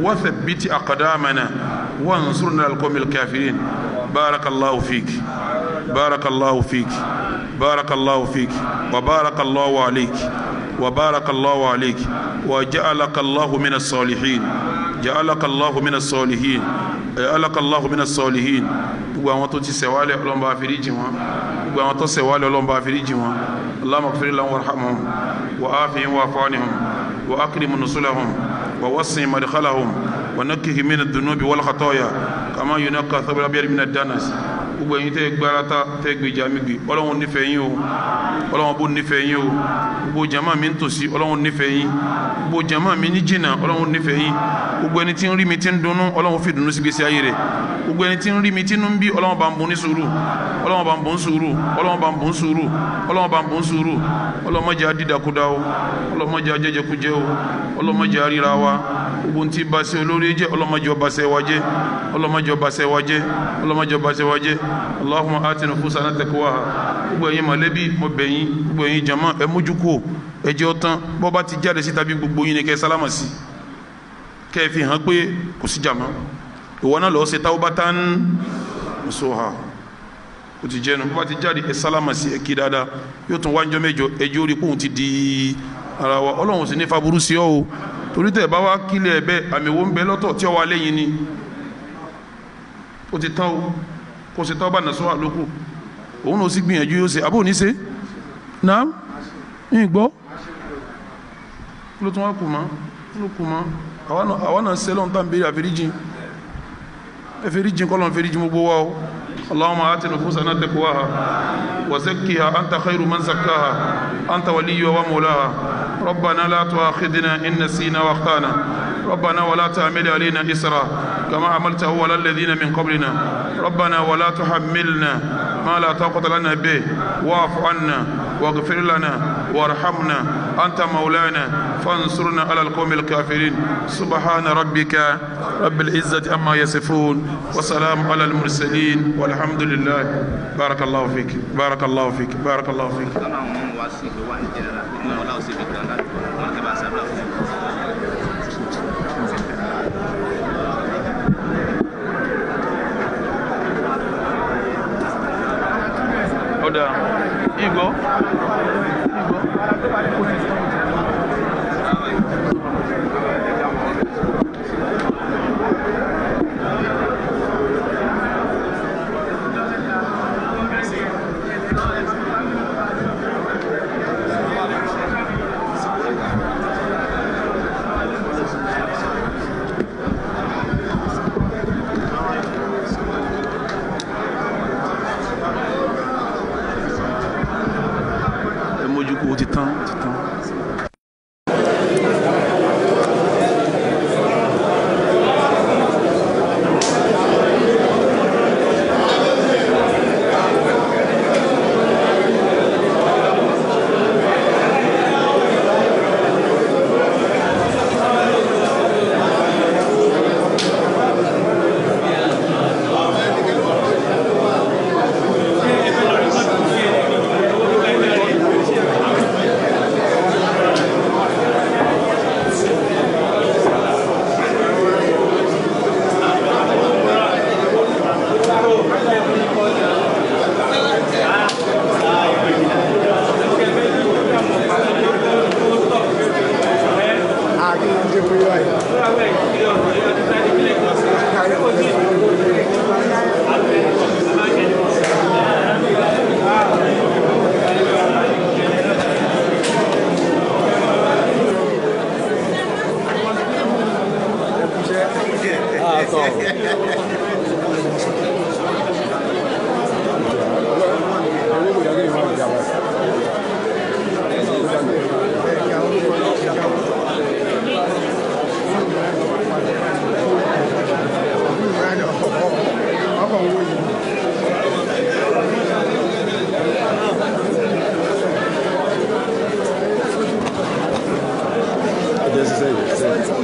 وثبت أقدامنا وانصرنا على القوم الكافرين بارك الله فيك بارك الله فيك بارك الله فيك وبارك الله عليك وبارك الله عليك وجعلك الله من الصالحين جعلك الله من الصالحين جعلك الله من الصالحين gbogbo àwọn tó ti ṣẹ̀wálẹ̀ Ọlọ́run bá foríjì wọn gbogbo àwọn tó ṣẹ̀wálẹ̀ Ọlọ́run bá foríjì wọn اللهم اغفر لهم وارحمهم وعافهم واعف عنهم واكرم نزلهم ووسع مدخلهم ونقهم من الذنوب والخطايا كما ينقى الثوب الابيض من الدنس gbogbo ẹ̀yin tẹ́ gbárata tẹ́ gbèjà mi gbé Ọlọ́run nífẹ̀ẹ́ yín o Ọlọ́run bó nífẹ̀ẹ́ yín o gbogbo jama mi ń tòsí Ọlọ́run nífẹ̀ẹ́ yín gbogbo jama mi ní jìnnà Ọlọ́run nífẹ̀ẹ́ yín gbogbo ẹni tí ń rí mi tí ń dunnú Ọlọ́run fi dùnnú sí gbèsè ayé rẹ̀ gbogbo ẹni tí ń rí mi tí ń bí Ọlọ́run bá ń bùn ní sùúrù Ọlọ́run bá ń bùn sùúrù Ọlọ́run bá ń bùn sùúrù Ọlọ́run bá ń bùn sùúrù Ọlọ́run má jẹ́ adídàkudà o Ọlọ́run má jẹ́ ajẹjẹkújẹ o Ọlọ́run má jẹ́ aríra wa gbogbo ntí basẹ́ olórí jẹ́ Ọlọ́run má jẹ́ ọbaṣẹ́ wa jẹ́ Ọlọ́run má jẹ́ ọbaṣẹ́ wa jẹ́ Ọlọ́run má jẹ́ ọbaṣẹ́ wa jẹ́ Allahumma ati nufusana taqwaha gbogbo ẹ̀yin mọ̀lẹ́bí mo bẹ̀ yín gbogbo ẹ̀yin jama ẹ mójú kó ẹ jẹ́ ọtán bọ́ bá ti jáde síta bí gbogbo yín ni kẹ́ sálámà sí kẹ́ ẹ fi hàn pé kò sí jama ìwọ náà lọ́ọ́ ṣe tawbatan nasuha o ti jẹ́nu bọ́ bá ti jáde ẹ sálámà sí ẹ kí dáadáa yóò tún wájọ́ mẹ́jọ ẹjọ́ orí kóhun ti di ara wa Ọlọ́run sì ní faburú sí ọ o torí tẹ̀ bá wá kílẹ̀ ẹ bẹ́ẹ̀ àmì wo ń bẹ lọ́tọ̀ tí ọ wà lẹ́yìn ni o ti tán o kò sí tawba nasuha lókù òun náà sì gbìyànjú yóò ṣe àbò ní ṣe náà ń gbọ́ ló tún wá kù mọ́ ló kù mọ́ àwa náà ṣẹlẹ̀ ń tàn béèrè àfẹ́ríjì kọ́ lọ́n fẹ́ríjì gbogbo wa o اللهم آت نفوسنا تقواها وزكها أنت خير من زكاها أنت ولي ومولاها ربنا لا تؤاخذنا إن نسينا واخطأنا ربنا ولا تعمل علينا إسرا كما عملته على الذين من قبلنا ربنا ولا تحملنا ما لا طاقة لنا به واعف عنا واغفر لنا وارحمنا أنت مولانا فانصرنا على القوم الكافرين سبحان ربك رب العزة عما يصفون وسلام على المرسلين والحمد لله بارك الله فيك بارك الله فيك بارك الله فيك Oda, Igbo. This is it.